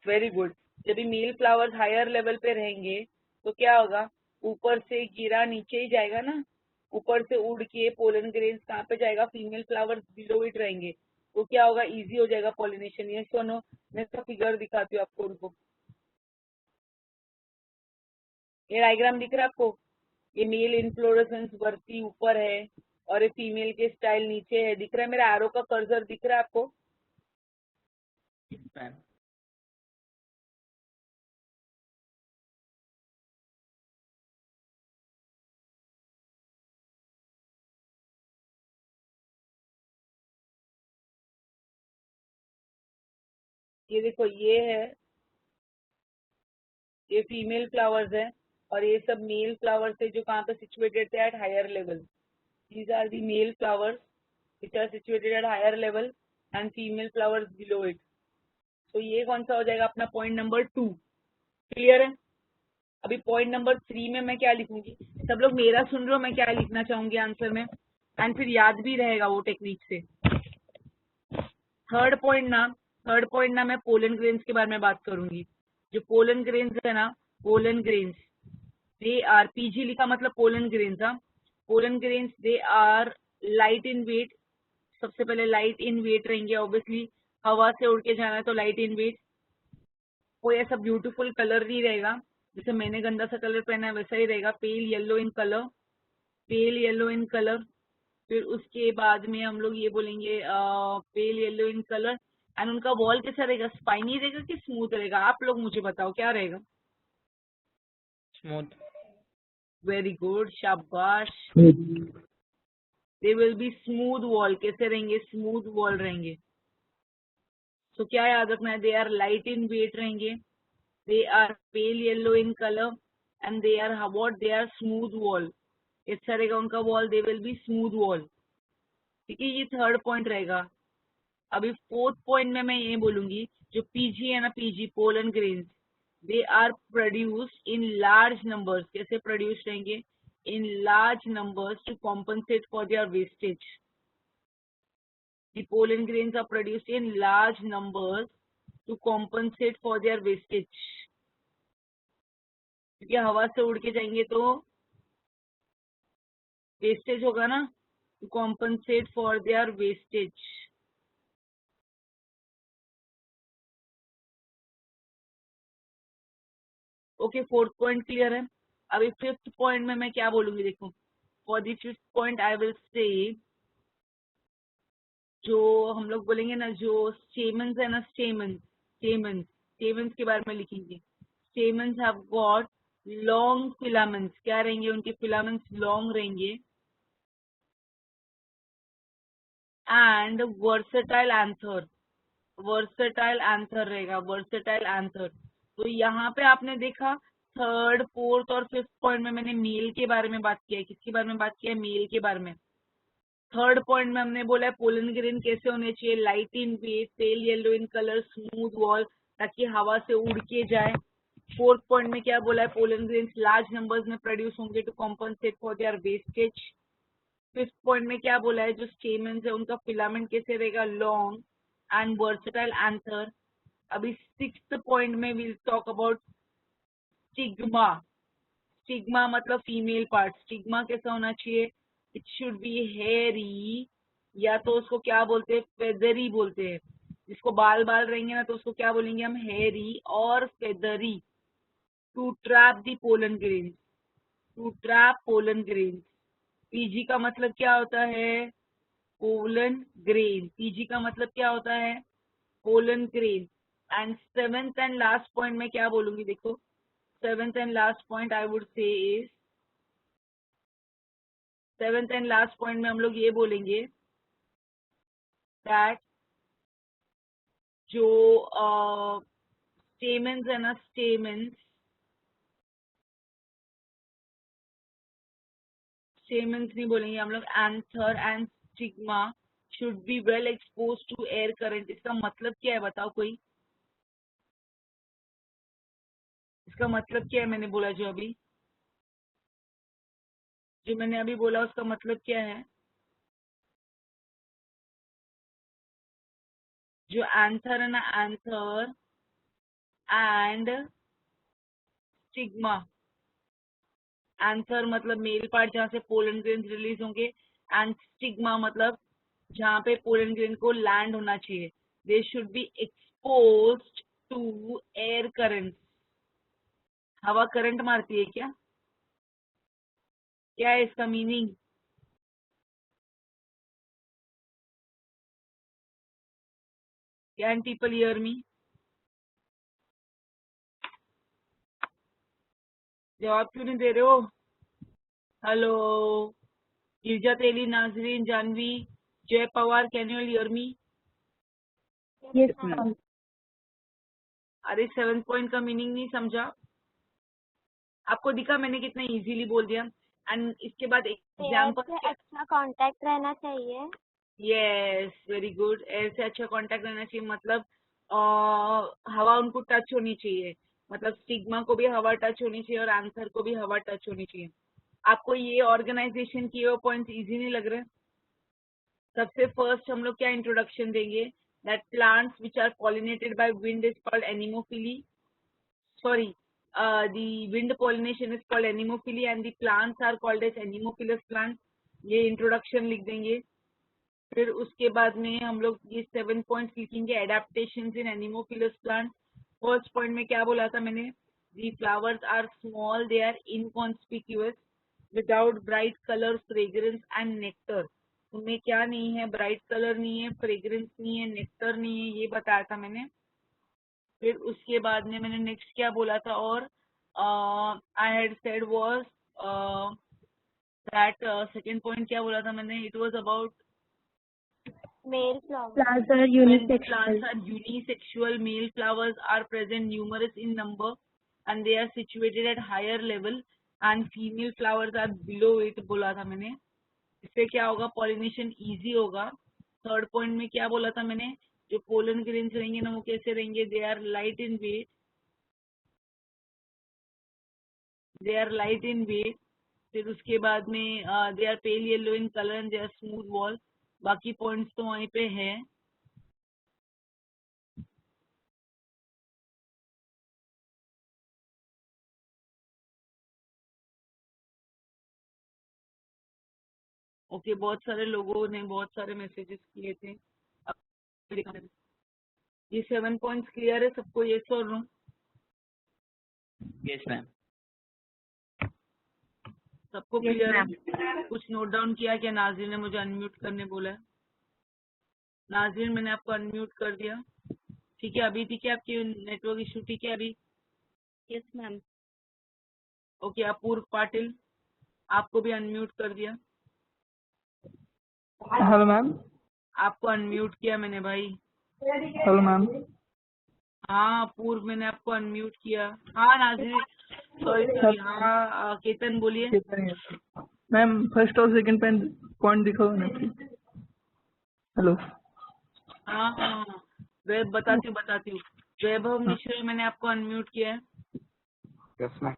Very good. जब भी मेल फ्लावर्स हायर लेवल पे रहेंगे तो क्या होगा? ऊपर से गिरा नीचे ही जाएगा ना, ऊपर से उड़ के पोलन ग्रेन्स कहाँ पे जाएगा? फीमेल फ्लावर्स बिलो इट रहेंगे, तो क्या होगा? इजी हो जाएगा पॉलिनेशन. ये सुनो, मैं इसका फिगर दिखाती हूँ आपको. उनको ये डायग्राम दिख रहा है आपको? ये मेल इनफ्लोरेसेंस वर्ती ऊपर है और ये फीमेल के स्टाइल नीचे है. दिख रहा है? मेरा एरो का कर्सर दिख रहा है आपको? ये देखो, ये है, ये फीमेल फ्लावर्स है और ये सब मेल फ्लावर्स है जो कहाँ पे सिचुएटेड थे? At higher level. These are the male flowers which are situated at higher level and female flowers below it. तो ये कौन सा हो जाएगा अपना? Point number 2. क्लियर है? अभी पॉइंट नंबर 3 में मैं क्या लिखूंगी? सब लोग मेरा सुन रहे हो? मैं क्या लिखना चाहूंगी आंसर में, एंड फिर याद भी रहेगा वो टेक्निक से. थर्ड पॉइंट ना मैं पोलन ग्रेन्स के बारे में बात करूंगी. जो पोलन ग्रेन्स है ना, pollen grains, they are, PG लिखा मतलब पोलन ग्रेन्स. हाँ, pollen grains they are light in weight. सबसे पहले लाइट इन वेट रहेंगे. ऑब्वियसली हवा से उड़ के जाना है तो लाइट इन वेट. कोई ऐसा ब्यूटीफुल कलर नहीं रहेगा, जैसे मैंने गंदा सा कलर पहना है वैसा ही रहेगा. पेल yellow in colour, pail yellow in colour. फिर उसके बाद में हम लोग ये बोलेंगे पेल येलो इन कलर. एंड उनका वॉल कैसा रहेगा? स्पाइनी रहेगा कि स्मूथ रहेगा? आप लोग मुझे बताओ क्या रहेगा? स्मूथ. वेरी गुड, शाबाश. दे विल बी स्मूथ वॉल. कैसे रहेंगे? स्मूथ वॉल रहेंगे. तो क्या याद रखना है? They are light in weight रहेंगे, they are pale yellow in colour and they are what? They are smooth wall. कैसा रहेगा उनका wall? They will be smooth wall. ठीक है, ये थर्ड पॉइंट रहेगा. अभी फोर्थ पॉइंट में मैं ये बोलूंगी, जो पीजी है ना, PG pollen grains, they are produced in large numbers. कैसे प्रोड्यूस रहेंगे? In large numbers to compensate for their wastage. The pollen grains are produced in large numbers to compensate for their wastage. क्योंकि हवा से उड़ के जाएंगे तो wastage होगा ना, to compensate for their wastage. Okay, fourth point clear है. अभी फिफ्थ पॉइंट में मैं क्या बोलूंगी? देखो, for the fifth point I will say, जो हम लोग बोलेंगे ना, जो स्टेमन्स है ना, स्टेमन्स के बारे में लिखेंगे. Stamens have got long filaments. क्या रहेंगे? उनके फिलामेंट्स लॉन्ग रहेंगे. And versatile anther, versatile anther रहेगा, वर्सेटाइल एंथर. तो यहाँ पे आपने देखा, थर्ड, फोर्थ और फिफ्थ पॉइंट में मैंने मेल के बारे में बात किया है. किसके बारे में बात किया है? मेल के बारे में. थर्ड पॉइंट में हमने बोला है पोलन ग्रेन कैसे होने चाहिए? Light in weight, pale yellow in colour, smooth wall, ताकि हवा से उड़ के जाए. फोर्थ पॉइंट में क्या बोला है? पोलन ग्रेन्स लार्ज नंबर्स में प्रोड्यूस होंगे to compensate for their wastage. Fifth point में क्या बोला है? जो स्टेमन्स है उनका फिलामेंट कैसे रहेगा? Long and versatile anther. अभी सिक्स्थ पॉइंट में will talk about stigma. Stigma मतलब फीमेल पार्ट. स्टिग्मा कैसा होना चाहिए? इट शुड बी हेयरी, या तो उसको क्या बोलते हैं? फेदरी बोलते हैं. जिसको बाल बाल रहेंगे ना तो उसको क्या बोलेंगे हम? हेयरी और feathery. To trap the pollen grains, to trap pollen grains. PG का मतलब क्या होता है? पोलन ग्रेन, पीजी का मतलब क्या होता है, pollen grain. And seventh and last point में क्या बोलूंगी, देखो seventh and last point I would say is, seventh and last point में हम लोग ये बोलेंगे दैट जो स्टेमेंस है ना, स्टेमेंस नहीं बोलेंगे हम लोग, anther and stigma should be well expose to air current. इसका मतलब क्या है बताओ कोई, इसका मतलब क्या है, मैंने बोला जो अभी, जो मैंने अभी बोला उसका मतलब क्या है, जो एंथर है ना, एंथर एंड स्टिग्मा, एंथर मतलब मेल पार्ट जहाँ से पोलन ग्रेन रिलीज होंगे, एंड स्टिग्मा मतलब जहाँ पे पोलन ग्रेन को लैंड होना चाहिए, they should be exposed to air current. हवा करंट मारती है क्या, क्या है इसका meaning, can people hear me, जवाब क्यों नहीं दे रहे हो, हेलो, गिरजा तेली, नाजरीन, जानवी, जय Pawar, can you hear me. Yes, ma'am. अरे 7 पॉइंट का मीनिंग नहीं समझा, आपको दिखा मैंने कितना इजीली बोल दिया। एंड इसके बाद एयर एग्जाम्पल, से अच्छा कांटेक्ट रहना चाहिए। यस वेरी गुड, एयर से अच्छा कांटेक्ट रहना चाहिए, मतलब हवा उनको टच होनी चाहिए, मतलब स्टिग्मा को भी हवा टच होनी चाहिए और आंसर को भी हवा टच होनी चाहिए। आपको ये ऑर्गेनाइजेशन की वो पॉइंट्स इजी नहीं लग रहे? सबसे फर्स्ट हम लोग क्या इंट्रोडक्शन देंगे, that plants which are pollinated by wind is called anemophily, sorry, the wind pollination is called anemophily and the plants are called as anemophilous plants। ये इंट्रोडक्शन लिख देंगे। फिर उसके बाद में हम लोग ये 7 पॉइंट्स लिखेंगे, adaptations in anemophilous plant. First point में क्या बोला था मैंने, the flowers are small, they are inconspicuous, without bright colour, fragrance and nectar. उनमें क्या नहीं है, ब्राइट कलर नहीं है, फ्रेग्रेंस नहीं है, नेक्टर नहीं है, ये बताया था मैंने। फिर उसके बाद में मैंने नेक्स्ट क्या बोला था, और I had said was that second point क्या बोला था मैंने, it was about Male flowers. Plants are when unisexual. plants are unisexual, male flowers are present numerous in number and they are situated at higher level and female flowers are below it, बोला था मैंने। इससे क्या होगा, pollination easy होगा। Third point में क्या बोला था मैंने, जो पोलन ग्रेन्स रहेंगे ना वो कैसे रहेंगे, they are light in weight, they are light in weight. फिर उसके बाद में they are pale yellow in colour and they are smooth wall. बाकी पॉइंट्स तो वहीं पे है। ओके, बहुत सारे लोगों ने बहुत सारे मैसेजेस किए थे। ये 7 पॉइंट्स क्लियर है सबको, ये और नो? Yes ma'am. सबको क्लियर है? कुछ नोट डाउन किया क्या? नाज़रीन ने मुझे अनम्यूट करने बोला है। नाज़रीन मैंने आपको अनम्यूट कर दिया, ठीक है अभी? ठीक है, आपकी नेटवर्क इशू ठीक है अभी? Yes, ma'am. ओके, अपूर्व पाटिल आपको भी अनम्यूट कर दिया, हेलो मैम। आपको अनम्यूट किया मैंने भाई। Hello ma'am. हाँ अपूर्व, मैंने आपको अनम्यूट किया। हाँ नाज़रीन, सॉरी, हाँ केतन बोलिए। मैम फर्स्ट और सेकंड पॉइंट दिखाओ ना प्लीज। हेलो। हाँ हाँ वेब बताती हूँ। वैभव मिश्रा मैंने आपको अनम्यूट किया है। Yes ma'am.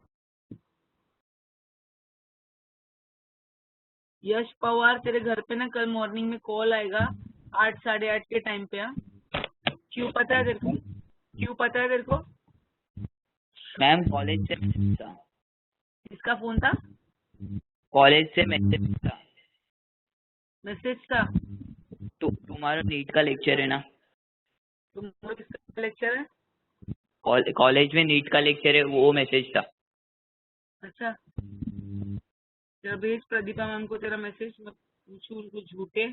यश पवार, तेरे घर पे ना कल मॉर्निंग में कॉल आएगा 8 साढ़े 8 के टाइम पे। क्यों पता है तेरे को? क्यों पता है तेरे को? मैम कॉलेज से मैसेज था। किसका फोन था? कॉलेज से मैसेज था। मैसेज था? तुम्हारा नीट का लेक्चर है ना? तुम्हारा किसका लेक्चर है? कॉलेज में नीट का लेक्चर है, वो मैसेज था। अच्छा, जब भेज प्रदीपा मैम को तेरा मैसेज, मत पूछू उनको झूठे।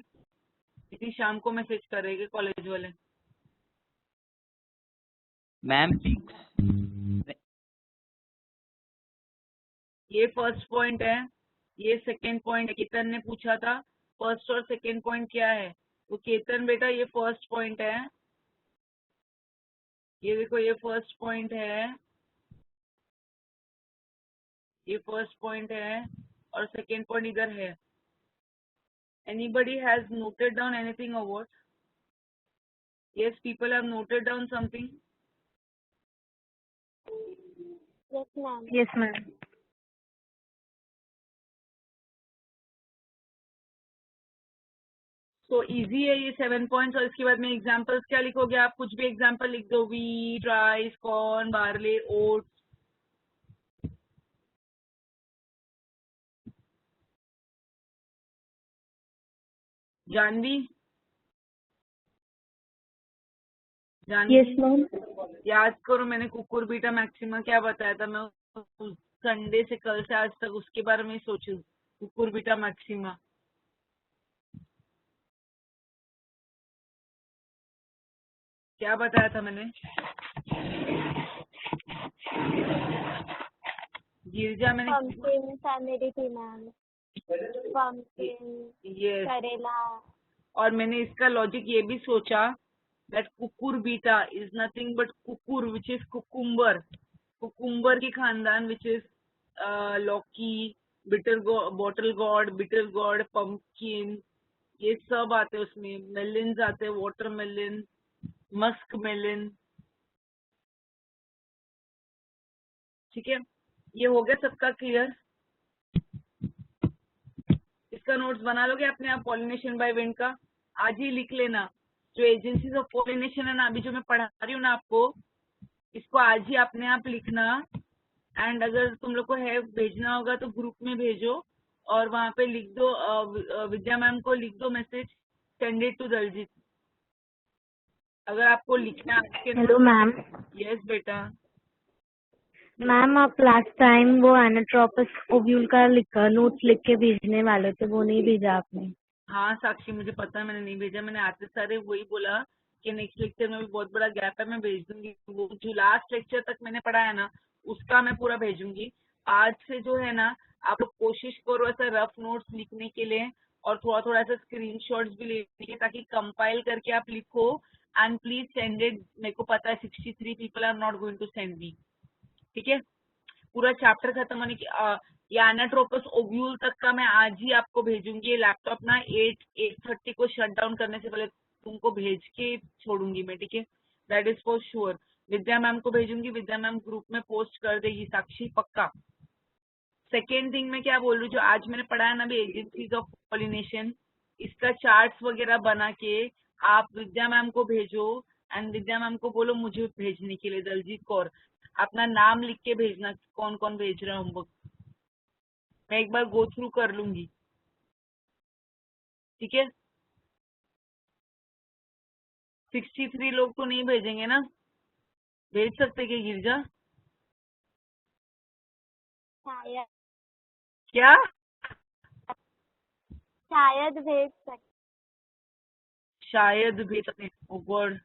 इतनी शाम को मैसेज करेंगे कॉलेज वाले। मैम ये फर्स्ट पॉइंट है, ये सेकंड पॉइंट है। केतन ने पूछा था फर्स्ट और सेकंड पॉइंट क्या है, तो केतन बेटा ये फर्स्ट पॉइंट है, ये देखो ये फर्स्ट पॉइंट है, ये फर्स्ट पॉइंट है और सेकंड पॉइंट इधर है। Anybody has noted down anything or what? Yes, people have noted down something. Yes, ma'am. Yes, ma'am. So easy है ये 7 points। और इसके बाद में एग्जाम्पल्स क्या लिखोगे आप? कुछ भी एग्जाम्पल लिख दो। wheat, rice, corn, barley, oats। Janvi, Yes, ma'am. याद करो मैंने कुकुरबीटा मैक्सिमा क्या बताया था। मैं संडे से कल से आज तक उसके बारे में ही सोचू। कुकुरबीटा मैक्सिमा क्या बताया था मैंने? गिरजा मैंने Pumpkin, sanity, ma'am. Pumpkin, yes, करेला. और मैंने इसका लॉजिक ये भी सोचा that cucurbita is nothing but कुकुर which is cucumber, कुकुम्बर की खानदान which is लौकी, bottle gourd, pumpkin, ये सब आते हैं उसमें। मेलिन्स आते हैं, वाटरमेलन, मस्क मेलन। ठीक है, ये हो गया सबका क्लियर। इसका नोट्स बना लोगे अपने आप पॉलिनेशन बाय विंड का? आज ही लिख लेना। जो एजेंसीज ऑफ पॉलिनेशन है ना, अभी जो मैं पढ़ा रही हूँ ना आपको, इसको आज ही अपने आप लिखना। एंड अगर तुम लोग को है भेजना होगा तो ग्रुप में भेजो और वहां पे लिख दो, विद्या मैम को लिख दो message, send it to Daljeet. अगर आपको लिखना है। Hello ma'am. यस बेटा। मैम आप लास्ट टाइम वो एनाट्रोपस ओव्यूल का नोट्स लिख के भेजने वाले थे, वो नहीं भेजा आपने। हाँ साक्षी, मुझे पता है मैंने नहीं भेजा। मैंने आते सारे वही बोला कि नेक्स्ट लेक्चर में भी बहुत बड़ा गैप है, मैं भेज दूंगी। वो जो लास्ट लेक्चर तक मैंने पढ़ा है ना, उसका मैं पूरा भेजूंगी। आज से जो है ना, आप लोग कोशिश करो ऐसा रफ नोट्स लिखने के लिए और थोड़ा थोड़ा ऐसा स्क्रीनशॉट्स भी लेने के, ताकि कंपाइल करके आप लिखो। And please send it. मेरे को पता है 63 people are not going to send me. ठीक है, पूरा चैप्टर खत्म होने की या एनाट्रोपस ओव्यूल तक का मैं आज ही आपको भेजूंगी। ये लैपटॉप ना 8:30 को शट डाउन करने से पहले तुमको भेज के छोड़ूंगी मैं। ठीक है, that is for sure. Vidya ma'am को भेजूंगी, विद्या मैम ग्रुप में पोस्ट कर देगी, साक्षी पक्का। सेकेंड थिंग मैं क्या बोल रही हूँ, जो आज मैंने पढ़ा है ना भी एजेंसीज ऑफ पॉलिनेशन, इसका चार्ट्स वगैरह बना के आप विद्या मैम को भेजो। एंड विद्या मैम को बोलो मुझे भेजने के लिए, दलजीत कौर, अपना नाम लिख के भेजना, कौन कौन भेज रहा है होमवर्क। मैं एक बार गो थ्रू कर लूंगी। ठीक है, 63 लोग तो नहीं भेजेंगे ना? भेज सकते क्या गिरजा? शायद क्या? शायद भेज सकते. शायद भेज सकते। ओ गॉड,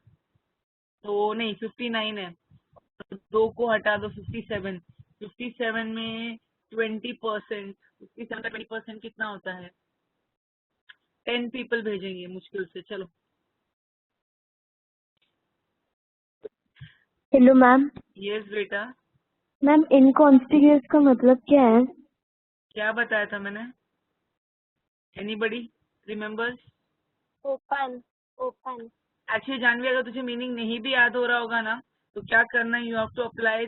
तो नहीं 59 है, तो 2 को हटा दो, 57। 57 में 20%, 57 का 20% कितना होता है? 10 पीपल भेजेंगे मुश्किल से। चलो हेलो मैम। यस बेटा। मैम इनकॉन्स्टिग्यूस का मतलब क्या है? क्या बताया था मैंने? Anybody remembers? Open. Actually Janvi, अगर तुझे मीनिंग नहीं भी याद हो रहा होगा ना, तो क्या करना है, यू हैव टू अप्लाई।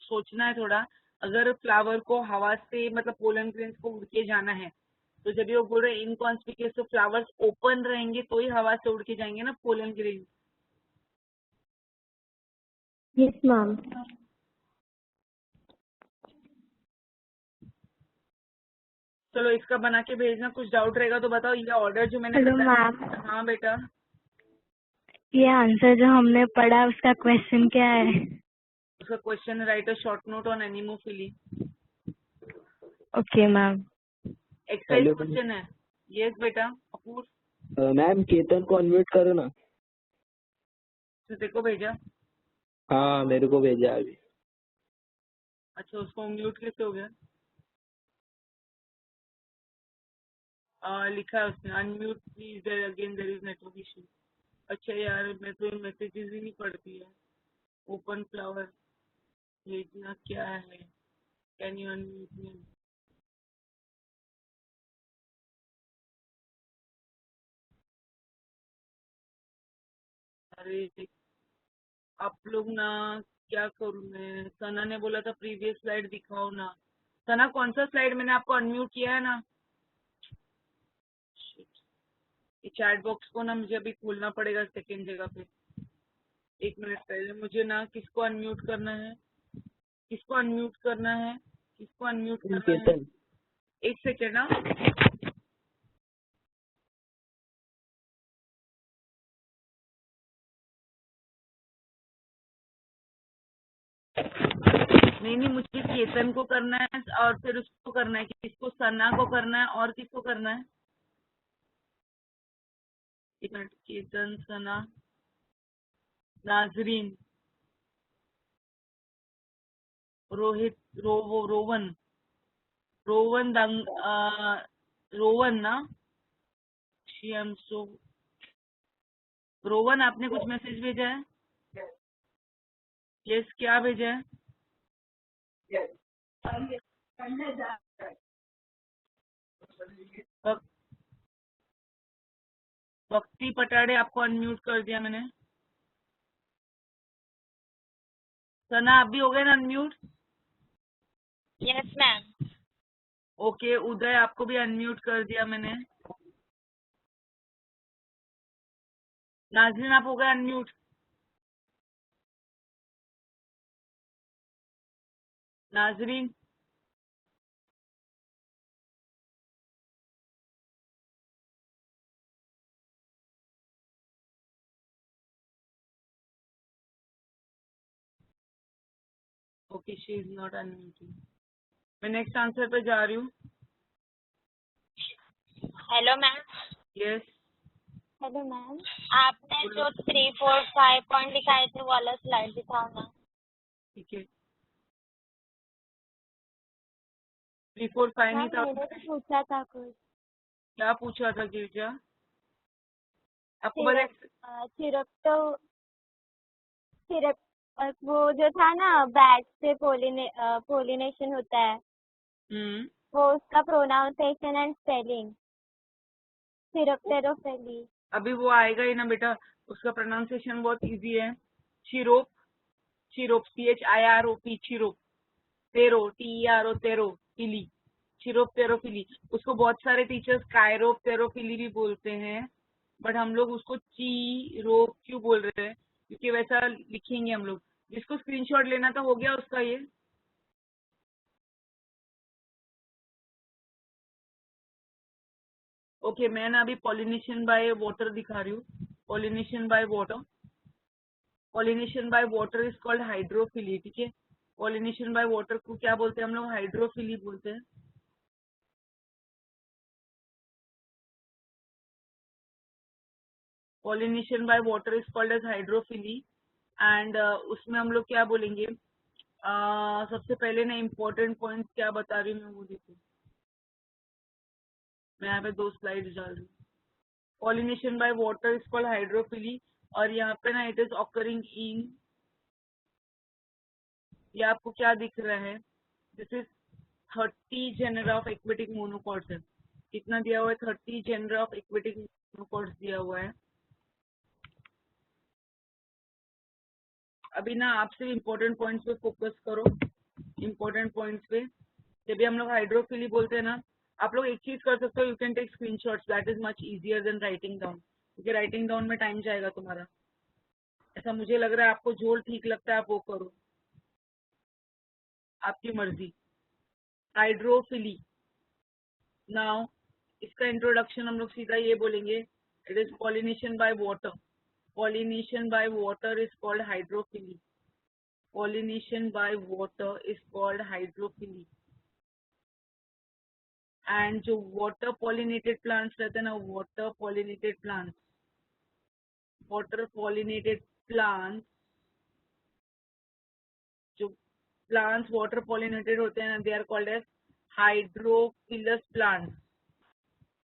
सोचना है थोड़ा। अगर फ्लावर को हवा से, मतलब पोलन ग्रेन्स को उड़ के जाना है, तो जब ये बोल रहे हैं इनकॉन्स्पिक्यूअस, तो फ्लावर्स ओपन रहेंगे तो ही हवा से उड़ के जाएंगे ना पोलन ग्रेन। Yes ma'am. चलो इसका बना के भेजना। कुछ डाउट रहेगा तो बताओ। ये ऑर्डर जो मैंने हेलो बताया। मैम, हाँ बेटा। ये आंसर जो हमने पढ़ा उसका क्वेश्चन क्या है? उसका question, right a short note on anemophily. Okay ma'am. Exercise question है। यस बेटा। अपूर मैम केतन को अनम्यूट करो ना। तो देखो भेजा। हाँ मेरे को भेजा अभी। अच्छा, उसको म्यूट कैसे हो गया? लिखा है उसने unmute please, there again there is network issue. अच्छा यार, मैं तो मैसेजेस ही नहीं पढ़ती है। ओपन फ्लावर भेजना क्या है? कैन यू अनम्यूट मी? अरे आप लोग ना, क्या करूँ मैं? सना ने बोला था प्रीवियस स्लाइड दिखाओ ना। सना कौन सा स्लाइड मैंने आपको अनम्यूट किया है ना? Shit. ये चैट बॉक्स को ना मुझे अभी खोलना पड़ेगा सेकंड जगह पे। 1 मिनट पहले मुझे ना किसको अनम्यूट करना है, किसको अनम्यूट करना है, किसको अनम्यूट करना है? केतन। 1 सेकेंड ना। नहीं, मुझे केतन को करना है और फिर उसको करना है, किसको? सना को करना है और किसको करना है? 1 मिनट। केतन, सना, नाजरीन, रोहित, रोवन, रोवन रोवन ना। सो रोवन, आपने कुछ मैसेज भेजा है? यस, क्या भेजा है? भक- भक्ति पटाड़े, आपको अनम्यूट कर दिया मैंने। सना, आप भी हो गए ना अनम्यूट? Yes ma'am. ओके, उदय, आपको भी अनम्यूट कर दिया मैंने। नाजरीन, आप हो गए अनम्यूट? नाजरीन, okay, she is not unmuting. मैं नेक्स्ट आंसर पे जा रही हूँ। Hello ma'am. Yes, hello ma'am, आपने जो 3, 4, 5 पॉइंट दिखाए थे वो वाला स्लाइड दिखाओ ना। ठीक है। 3, 4, 5 नहीं मैम था? मैंने तो पूछा था कुछ। क्या पूछा था गिरजा? आपको सिरप, बस सिरप तो सिरप, वो जो था ना बैट से पोलिनेशन होता है, वो उसका प्रोनाउंसिएशन एंड स्पेलिंग। सिरप्टेरोफेली। अभी वो आएगा ही ना बेटा, उसका प्रोनाउंसिएशन बहुत इजी है। चिरोप, चिरोप, CHIROP, चिरोप। तेरो, TERO, तेरो, फिली, चिरोप तेरोफिली। उसको बहुत सारे टीचर्स कायरोप तेरोफिली भी बोलते हैं, बट हम लोग उसको चिरोप क्यों बोल रहे हैं? क्योंकि वैसा लिखेंगे हम लोग। जिसको स्क्रीनशॉट लेना था हो गया उसका ये? ओके, मैं ना अभी पॉलिनेशन बाय वाटर दिखा रही हूँ। Pollination by water, pollination by water is called hydrophily. ठीक है, पॉलिनेशन बाय वाटर को क्या बोलते हैं हम लोग? हाइड्रोफिली बोलते हैं। Pollination by water is called as hydrophily. And उसमें हम लोग क्या बोलेंगे? सबसे पहले ना इम्पोर्टेंट पॉइंट्स क्या बता रही हूँ मैं, वो देखो। मैं यहाँ पे 2 स्लाइड डाल रही हूँ। Pollination by water is called hydrophily, और यहाँ पे ना इट इज ऑकरिंग इन, ये आपको क्या दिख रहा है? This is 30 genera of aquatic monocots है। कितना दिया हुआ है? 30 जेनर ऑफ एक्वेटिक मोनोकॉट्स दिया हुआ है। अभी ना आप सिर्फ इम्पोर्टेंट पॉइंट्स पे फोकस करो, इम्पोर्टेंट पॉइंट्स पे। जब भी हम लोग हाइड्रोफिली बोलते हैं ना, आप लोग एक चीज कर सकते हो, you can take screenshots, that is much easier than writing down, क्योंकि राइटिंग डाउन में टाइम जाएगा तुम्हारा। ऐसा मुझे लग रहा है, आपको जो ठीक लगता है आप वो करो, आपकी मर्जी। हाइड्रोफिली, नाउ इसका इंट्रोडक्शन हम लोग सीधा ये बोलेंगे, it is pollination by water. Pollination by water is called hydrophily. Pollination by water is called hydrophily. And जो वाटर पॉलिनेटेड प्लांट्स रहते हैं ना, वाटर पॉलिनेटेड प्लांट्स जो प्लांट्स वाटर पॉलिनेटेड होते हैं ना, they are called as hydrophilous plants.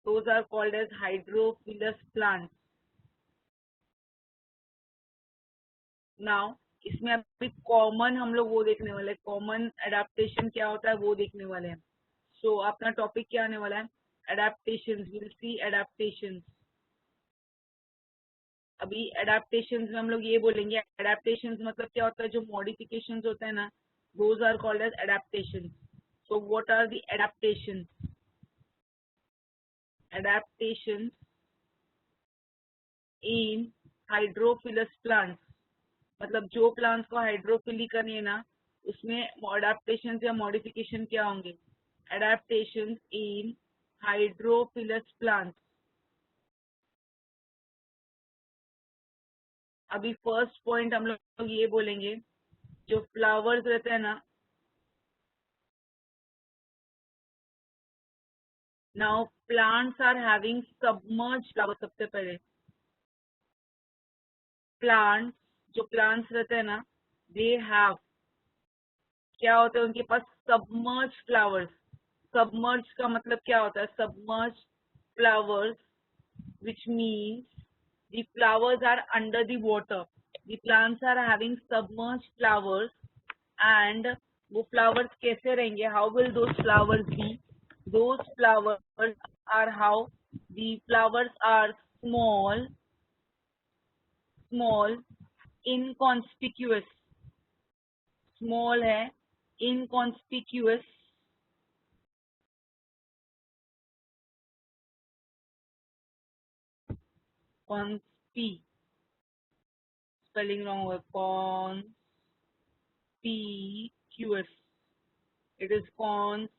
Those are called as hydrophilous plants. Now इसमें अभी कॉमन हम लोग वो देखने वाले हैं, कॉमन एडेप्टेशन क्या होता है वो देखने वाले हैं. सो अपना टॉपिक क्या आने वाला है, एडेप्टेशंस. Will see adaptations. अभी एडेप्टेशंस में हम लोग ये बोलेंगे, एडेप्टेशंस मतलब क्या होता है, जो मॉडिफिकेशंस होते हैं ना, those are called as adaptations. So what are the adaptations? Adaptations in hydrophilous plants, मतलब जो प्लांट्स को हाइड्रोफिली करनी है ना, उसमें एडेप्टेशन या मॉडिफिकेशन क्या होंगे? Adaptations in hydrophilous plants. अभी फर्स्ट पॉइंट हम लोग ये बोलेंगे, जो फ्लावर्स रहते हैं ना, now plants are having submerge flower. सबसे पहले प्लांट्स, जो प्लांट्स रहते हैं ना, दे हैव, क्या होता है उनके पास, सबमर्ज फ्लावर्स. सबमर्ज का मतलब क्या होता है? Submerge flowers, which means the flowers are under the water. The plants are having submerged flowers, and वो flowers कैसे रहेंगे? How will those flowers be? Those flowers are how? The flowers are small, inconspicuous. Small है, inconspicuous. Spelling wrong होगा, conspicuous. It is conspicuous.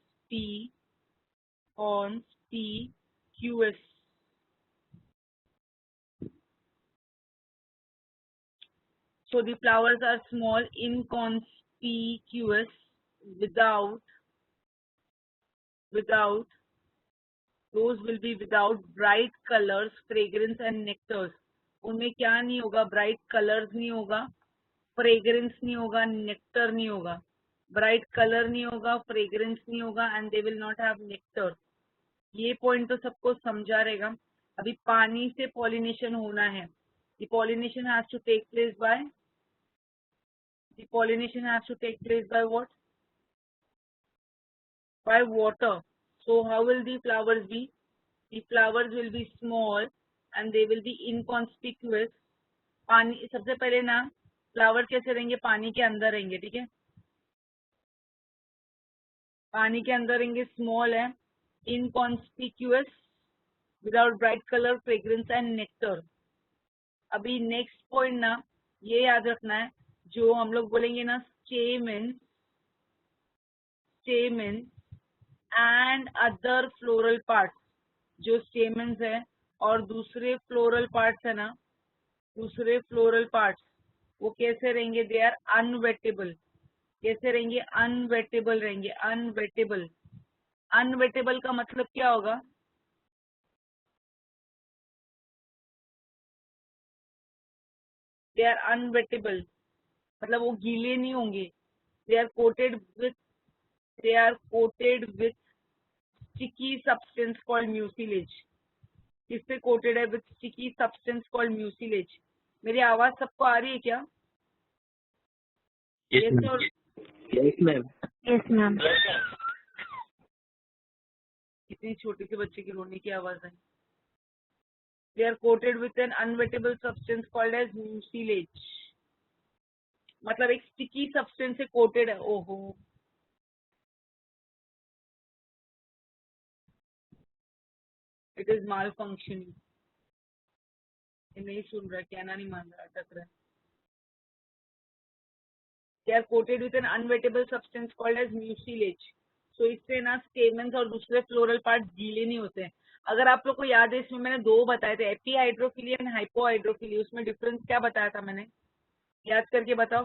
So the flowers are small, inconspicuous, without, those will be without bright colors, fragrance and nectars. उनमें क्या नहीं होगा? Bright colours नहीं होगा, fragrance नहीं होगा, नेक्टर नहीं होगा. ब्राइट कलर नहीं होगा, फ्रेग्रेंस नहीं होगा, and they will not have nectar. ये पॉइंट तो सबको समझा रहेगा. अभी पानी से पॉलिनेशन होना है. The pollination has to take place by what? By water. So how will the flowers be? The flowers will be small and they will be inconspicuous. पानी, सबसे पहले ना फ्लावर कैसे रहेंगे? पानी के अंदर रहेंगे. ठीक है, पानी के अंदर रहेंगे, स्मॉल है, inconspicuous, without bright colour, fragrance and nectar. अभी नेक्स्ट पॉइंट ना ये याद रखना है, जो हम लोग बोलेंगे ना, स्टेमन एंड अदर फ्लोरल पार्ट्स. जो स्टेमन्स है और दूसरे फ्लोरल पार्ट्स है ना, दूसरे फ्लोरल पार्ट्स वो कैसे रहेंगे? They are unwettable. कैसे रहेंगे? अनवेटेबल रहेंगे. अनवेटेबल का मतलब क्या होगा? दे आर अनवेटेबल मतलब वो गीले नहीं होंगे. They are coated with sticky substance called mucilage. किससे कोटेड है? With sticky substance called mucilage. मेरी आवाज सबको आ रही है क्या? Yes ma'am. कितनी छोटी सी बच्चे की रोने की आवाज है. They are coated with an unwettable substance called as mucilage. मतलब एक स्टिकी सब्सटेंस से कोटेड है. ओहो, इट इज माल फंक्शनिंग. नहीं सुन रहा, कहना नहीं मान रहा, अटक रहा. They are coated with an unwettable substance called as mucilage. So इससे ना स्टेमन्स और दूसरे फ्लोरल पार्ट गीले नहीं होते हैं. अगर आप लोग को याद है, इसमें मैंने दो बताए थे, एपीहाइड्रोफिली एंड हाइपोहाइड्रोफिली. उसमें डिफरेंस क्या बताया था मैंने? याद करके बताओ.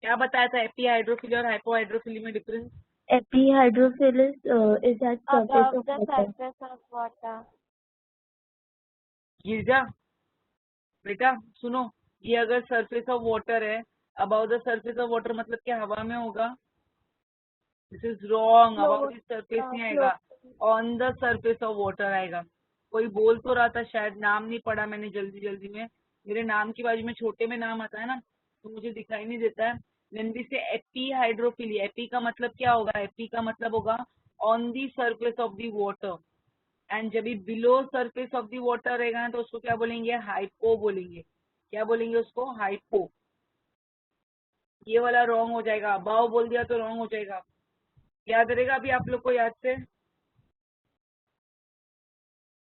क्या बताया था एपी हाइड्रोफिली और हाइपो हाइड्रोफिली में difference? Epihydrophilus is at surface above of the water. surface of water. गिरजा बेटा सुनो, ये अगर सरफेस ऑफ वाटर है, about the surface of water मतलब क्या हवा में होगा? This is wrong, about the surface नहीं आएगा, on the surface of water आएगा। कोई बोल तो रहा था, शायद नाम नहीं पढ़ा मैंने जल्दी जल्दी में, मेरे नाम की बाजू में छोटे में नाम आता है ना तो मुझे दिखाई नहीं देता है। नंदी से एपी हाइड्रोफिली, एपी का मतलब क्या होगा? एपी का मतलब होगा on the surface of the water, and जब भी below surface of the water रहेगा ना तो उसको क्या बोलेंगे? हाइपो बोलेंगे। क्या बोलेंगे उसको? हाइपो। ये वाला रॉन्ग हो जाएगा, अबाव बोल दिया तो रॉन्ग हो जाएगा। याद रहेगा अभी आप लोग को? याद से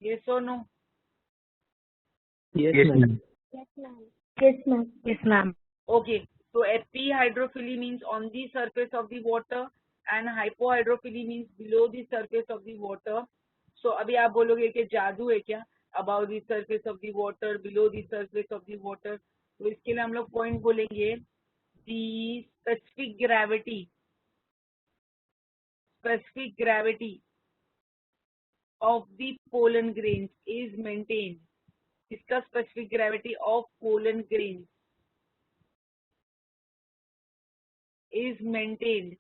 ये सो no? Yes, Yes, ma'am. ma'am. Yes, ma'am. Yes, ma'am. Yes, ma'am. Okay, so epihydrophily means on the surface of the water and hypohydrophily means below the surface of the water. So अभी आप बोलोगे कि जादू है क्या? Above the surface of the water, below the surface of the water. तो इसके लिए हम लोग पॉइंट बोलेंगे, the specific gravity of the pollen grains is maintained. इसका specific gravity of pollen grains is maintained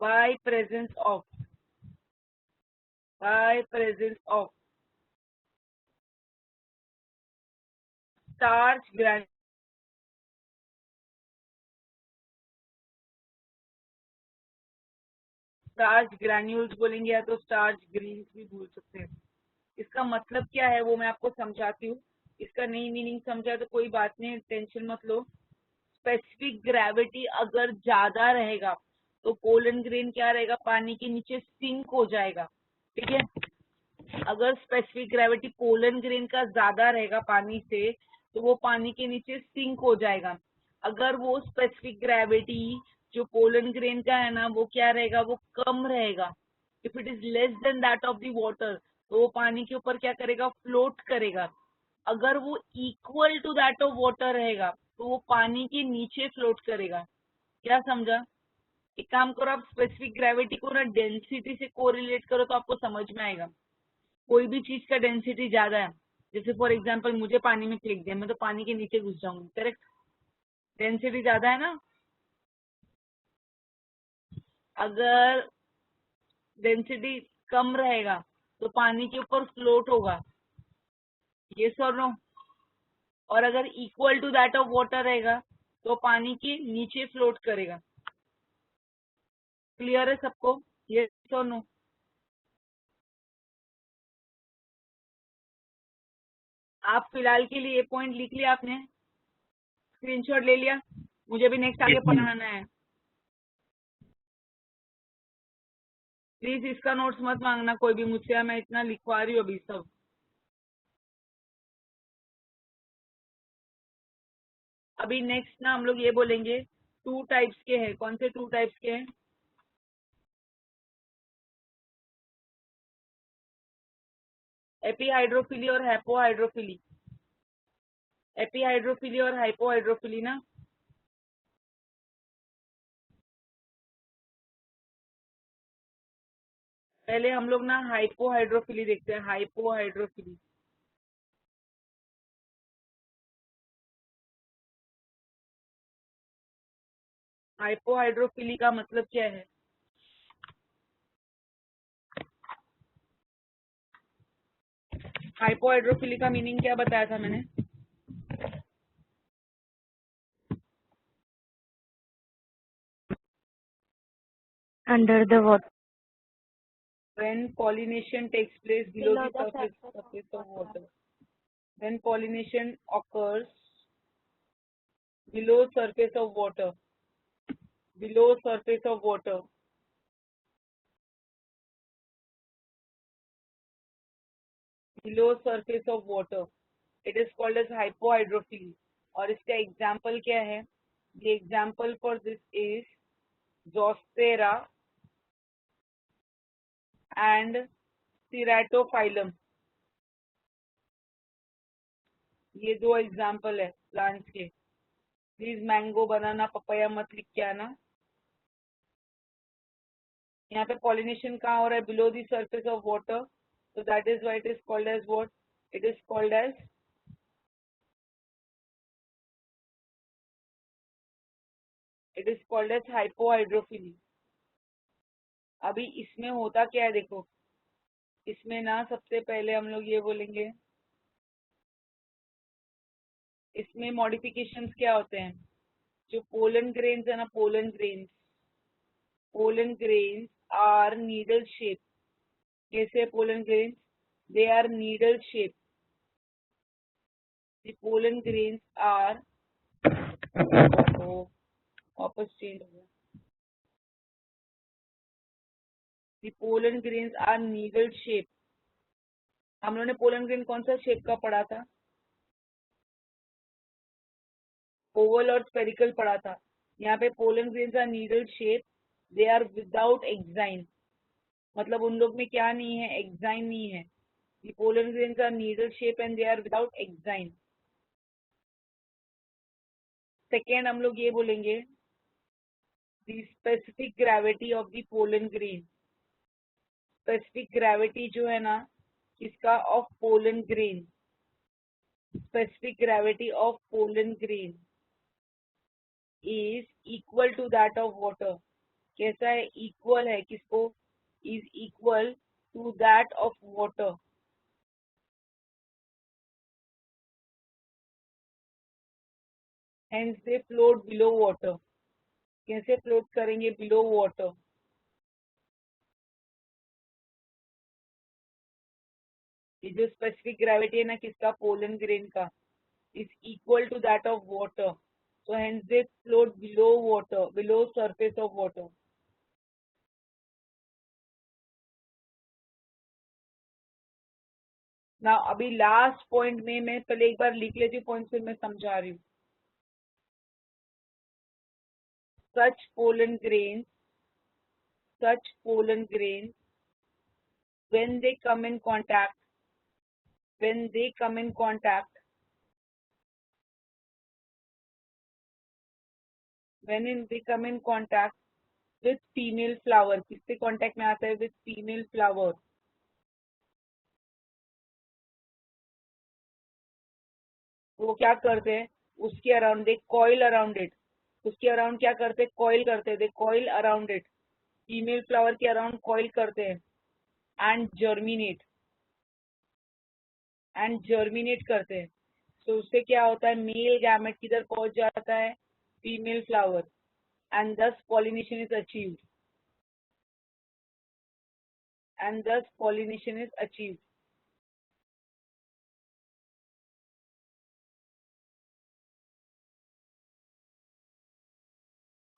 by presence of starch granules. Starch granules बोलेंगे या तो स्टार्च ग्रीन्स भी बोल सकते हैं। इसका मतलब क्या है वो मैं आपको समझाती हूँ। इसका नई मीनिंग समझा तो कोई बात नहीं, टेंशन मत लो। स्पेसिफिक ग्रेविटी अगर ज्यादा रहेगा तो पोलन ग्रेन क्या रहेगा? पानी के नीचे सिंक हो जाएगा। ठीक है, अगर स्पेसिफिक ग्रेविटी पोलन ग्रेन का ज्यादा रहेगा पानी से तो वो पानी के नीचे सिंक हो जाएगा। अगर वो स्पेसिफिक ग्रेविटी जो पोलन ग्रेन का है ना वो क्या रहेगा? वो कम रहेगा। If it is less than that of the water तो वो पानी के ऊपर क्या करेगा? फ्लोट करेगा। अगर वो equal to that of water रहेगा तो वो पानी के नीचे फ्लोट करेगा। क्या समझा? एक काम करो, आप स्पेसिफिक ग्रेविटी को ना डेंसिटी से कोरिलेट करो तो आपको समझ में आएगा। कोई भी चीज का डेंसिटी ज्यादा है, जैसे फॉर एग्जांपल मुझे पानी में फेंक दिया, मैं तो पानी के नीचे घुस जाऊंगी, करेक्ट? डेंसिटी ज्यादा है ना। अगर डेंसिटी कम रहेगा तो पानी के ऊपर फ्लोट होगा, ये और नो। और अगर equal to that of water रहेगा तो पानी के नीचे फ्लोट करेगा। क्लियर है सबको? ये और नो? आप फिलहाल के लिए ये पॉइंट लिख लिया आपने? स्क्रीनशॉट ले लिया? मुझे भी नेक्स्ट आगे पढ़ाना है। प्लीज इसका नोट्स मत मांगना कोई भी मुझसे, मैं इतना लिखवा रही हूँ अभी सब। अभी नेक्स्ट ना हम लोग ये बोलेंगे, टू टाइप्स के हैं। कौन से टू टाइप्स के हैं? एपीहाइड्रोफिली और हाइपोहाइड्रोफिली। एपीहाइड्रोफिली और हाइपोहाइड्रोफिली ना। पहले हम लोग ना हाइपोहाइड्रोफिली देखते हैं। हाइपोहाइड्रोफिली हाइपोहाइड्रोफिली का मतलब क्या है? हाइपोहाइड्रोफिली का मीनिंग क्या बताया था मैंने? Under the water. When pollination takes place below the surface of water. When pollination occurs below surface of water. Below surface of water. Below surface of water. It is called as hypohydrophily. और इसका example क्या है? The example for this is Zostera and Ceratophyllum. ये 2 example है plants के। Please mango banana papaya मत लिख के आना। यहाँ पे पॉलिनेशन कहाँ हो रहा है? Below the surface of water, so that is why it is called as what? It is called as hypohydrophilia। अभी इसमें होता क्या है देखो, इसमें ना सबसे पहले हम लोग ये बोलेंगे, इसमें मॉडिफिकेशंस क्या होते हैं? जो पोलन ग्रेन्स है ना, pollen grains are needle shape. कैसे pollen grains? They are needle shape. The pollen grains are वापस चेंज हो गया। The pollen grains are needle shape। हम लोगों ने पोलन ग्रेन कौन सा शेप का पढ़ा था? ओवल और स्पेरिकल पढ़ा था। यहाँ पे pollen grains are needle shape, they are without exine. मतलब उन लोग में क्या नहीं है? एक्साइन नहीं है। The pollen grains are needle shape and they are without exine. Second हम लोग ये बोलेंगे, the specific gravity of the pollen grain। Specific gravity जो है ना किसका? Of pollen grain. Specific gravity of pollen grain is equal to that of water. कैसा है? इक्वल है। किसको? Is equal to that of water. Hence they float below water. कैसे float करेंगे बिलो वाटर? ये जो स्पेसिफिक ग्रेविटी है ना किसका? पोलन ग्रेन का, is equal to that of water, so hence they float below water, below surface of water. ना अभी लास्ट पॉइंट में मैं पहले एक बार लिख लेती हूँ पॉइंट, फिर मैं समझा रही हूँ। such pollen grains when they come in contact with female flower। किससे कांटेक्ट में आता है? with female flower। वो क्या करते हैं? उसके around they coil around it. उसके अराउंड क्या करते? कॉइल करते। They coil around it. Female flower के अराउंड कॉइल करते हैं एंड जर्मिनेट करते हैं। तो उससे क्या होता है? मेल गैमेट किधर पहुंच जाता है? फीमेल फ्लावर, एंड दस pollination is achieved.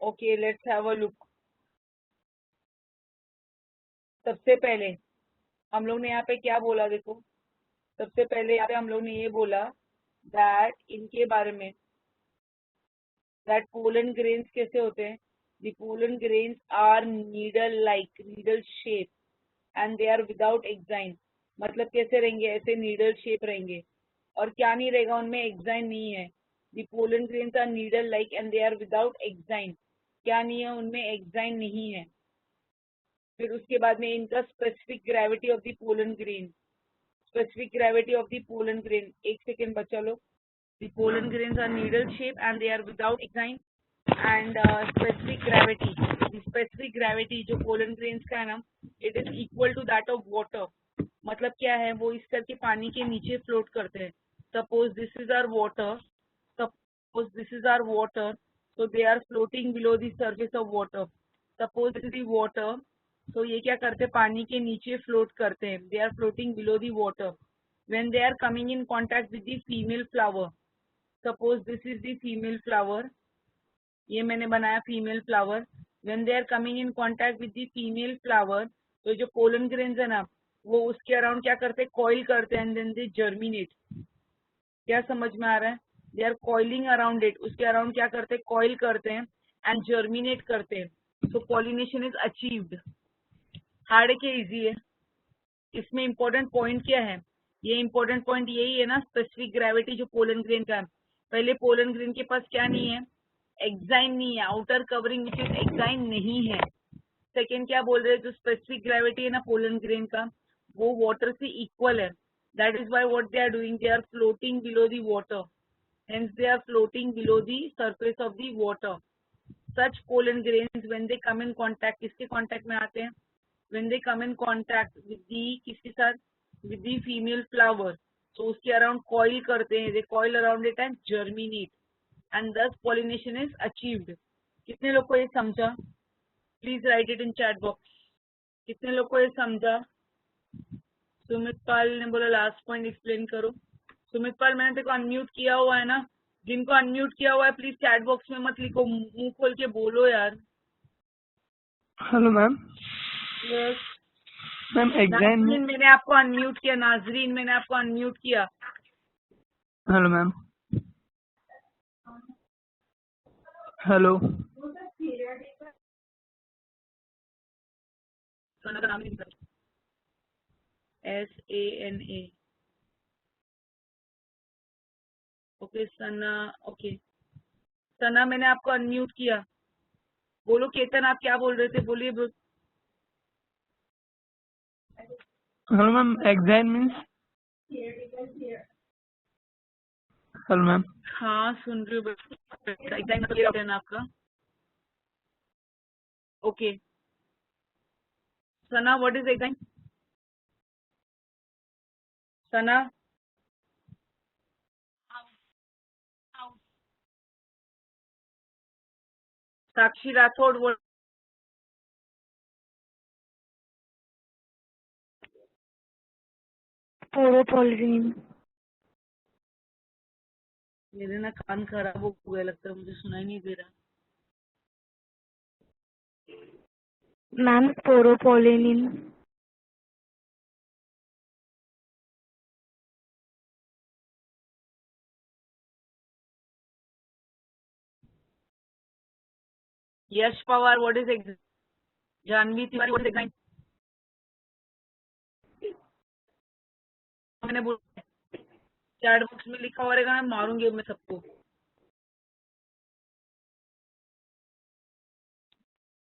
Okay, let's have a look. सबसे पहले हम लोग ने यहाँ पे क्या बोला देखो, सबसे पहले यहाँ पे हम लोग ने ये बोला दैट इनके बारे में, दैट पोलन ग्रेन्स कैसे होते हैं? The pollen grains are needle shape and they are without exine. मतलब कैसे रहेंगे? ऐसे नीडल शेप रहेंगे। और क्या नहीं रहेगा उनमें? एक्साइन नहीं है। The pollen grains are needle like and they are without exine. क्या नहीं है उनमें? एक्साइन नहीं है। फिर उसके बाद में इनका specific gravity of the pollen grain. Specific gravity of the pollen grain, एक सेकेंड बचा लो। The pollen grains are needle shape and they are without exine and specific gravity जो पोलन ग्रेन्स का है ना, it is equal to that of water. मतलब क्या है? वो इस करके पानी के नीचे फ्लोट करते हैं। Suppose this is our water, so they are floating below the surface of water। suppose this is the water, so ये क्या करते हैं? पानी के नीचे फ्लोट करते हैं। they are floating below the water when they are coming in contact with the female flower। suppose this is the female flower, ये मैंने बनाया female flower. when they are coming in contact with the female flower, तो जो pollen grains है ना वो उसके around क्या करते हैं? कॉइल करते हैं एंड देन दे जर्मिनेट। क्या समझ में आ रहा है? They are coiling around it. उसके अराउंड क्या करते हैं? कॉइल करते हैं एंड जर्मिनेट करते हैं। सो पॉलिनेशन इज अचीव्ड। हार्ड है कि इजी है? इसमें इंपॉर्टेंट पॉइंट क्या है ये इंपॉर्टेंट पॉइंट यही है ना, स्पेसिफिक ग्रेविटी जो पोलन ग्रेन का है। पहले पोलन ग्रेन के पास क्या नहीं है, एक्साइन नहीं है, outer covering which is exine नहीं है। सेकेंड क्या बोल रहे हैं, जो स्पेसिफिक ग्रेविटी है ना पोलन ग्रेन का, वो वाटर से इक्वल है। That is why what they are doing, they are floating below the water, hence they are floating below the surface of the water. Such pollen grains when they come in contact, किसके contact में आते हैं, when they come in contact with the किसके साथ, with the female flower, so उसके around coil करते हैं, they coil around it and germinate and thus pollination is achieved. कितने लोग को ये समझा, please right it in chat box. कितने लोग को ये समझा? सुमित पाल ने बोला लास्ट पॉइंट एक्सप्लेन करो। सुमित पाल, मैंने तेरे को अनम्यूट किया हुआ है ना, जिनको अनम्यूट किया हुआ है प्लीज चैट बॉक्स में मत लिखो, मुंह खोल के बोलो यार। Hello ma'am. Yes ma'am exam में नाजरीन, मैंने आपको अनम्यूट किया, नाजरीन मैंने आपको अनम्यूट किया। Hello ma'am. हेलो सना का नाम नहीं लिखा, SANA। ओके सना, ओके सना मैंने आपको अनम्यूट किया। बोलो केतन, आप क्या बोल रहे थे, बोलिए। Hello ma'am, exam means. Hello ma'am. हाँ सुन रही हूँ बेटा, एग्जाम मतलब है ना आपका। Okay Sana, what is exam? Sana Sakshi Rathore, वो पोरोपोलिन। मेरे ना कान खराब हो गया लगता है, मुझे सुनाई नहीं दे रहा। मैम पोरोपोलिन। Yash Pawar, what is exam? Janvi Tiwari, what is exam? मैंने बोला चैट बॉक्स में लिखा हुआ रहेगा, मैं मारूंगी मैं सबको।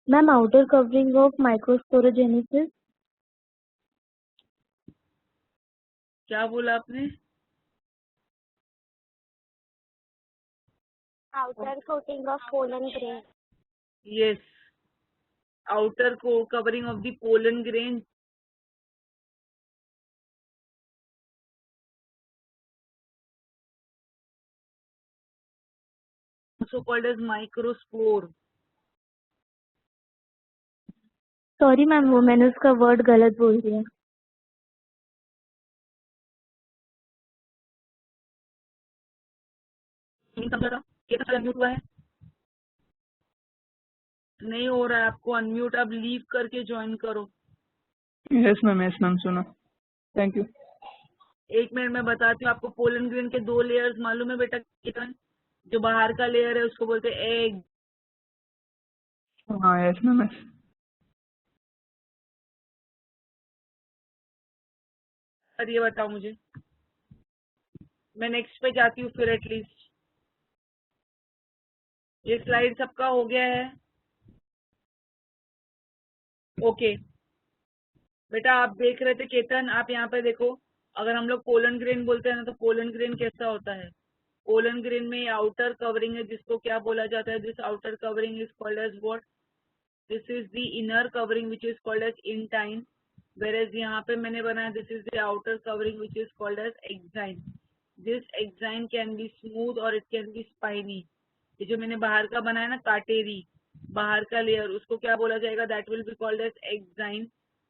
Ma'am outer covering of microsporogenesis. क्या बोला आपने? outer coating of pollen grain. Yes, outer covering of the pollen grain. Also called as microspore. Sorry ma'am, वो मैंने उसका वर्ड गलत बोल दिया। नहीं समझ रहा, कैसा अनम्यूट हुआ है? नहीं हो रहा है आपको अनम्यूट, आप लीव करके ज्वाइन करो। यस मैम सुना। Thank you. एक मिनट में बताती हूँ आपको। पोलन ग्रेन के 2 लेयर्स मालूम है बेटा कितन? जो बाहर का लेयर है उसको बोलते हैं एग। हाँ यस मैम। और ये बताओ मुझे, मैं नेक्स्ट पे जाती हूँ फिर एटलीस्ट। ये स्लाइड सबका हो गया है? ओके बेटा, आप देख रहे थे केतन, आप यहाँ पे देखो, अगर हम लोग पोलन ग्रेन बोलते हैं ना, तो पोलन ग्रेन कैसा होता है? पोलन ग्रेन में आउटर कवरिंग है जिसको क्या बोला जाता है? This outer covering is called as what? This is the inner covering which is called as intine, whereas यहाँ पे मैंने बनाया this is the outer covering which is called as exine. This exine can be smooth और it can be spiny. ये जो मैंने बाहर का बनाया ना, काटेरी बाहर का लेयर, उसको क्या बोला जाएगा? That will be called as exine.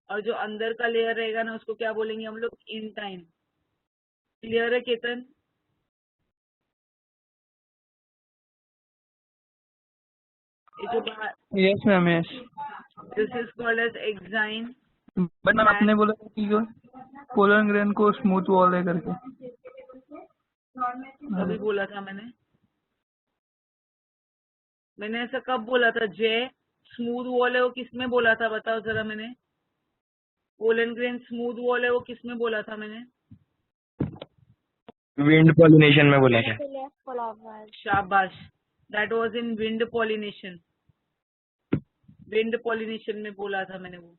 और जो अंदर का लेयर रहेगा ना, उसको क्या बोलेंगे हम लोग? इंटाइन। क्लियर है केतन? ये जो बाहर, yes ma'am yes. This is called as exine. But ma'am आपने बोला था कि पोलन ग्रेन को स्मूथ वॉल है करके। अभी बोला था मैंने ऐसा कब बोला था? जय स्मूथ वॉल है वो किसमें बोला था बताओ जरा। मैंने पोलन ग्रेन स्मूथ वॉल है वो किसमें बोला था मैंने? विंड पॉलिनेशन में बोला था। फ्लावर्स। शाबाश, that was in wind pollination. Wind pollination में बोला था मैंने वो।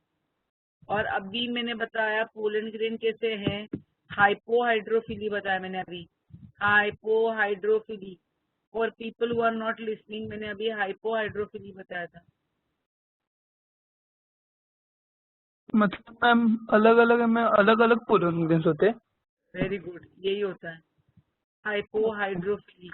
और अभी मैंने बताया पोलन ग्रेन कैसे है, हाइपोहाइड्रोफिली बताया मैंने अभी, hypohydrophily. For people who are not listening, मैंने अभी हाइपोहाइड्रोफिली बताया था। मतलब मैम अलग अलग पोलन ग्रेन्स होते हैं। वेरी गुड, यही होता है हाइपोहाइड्रोफिली।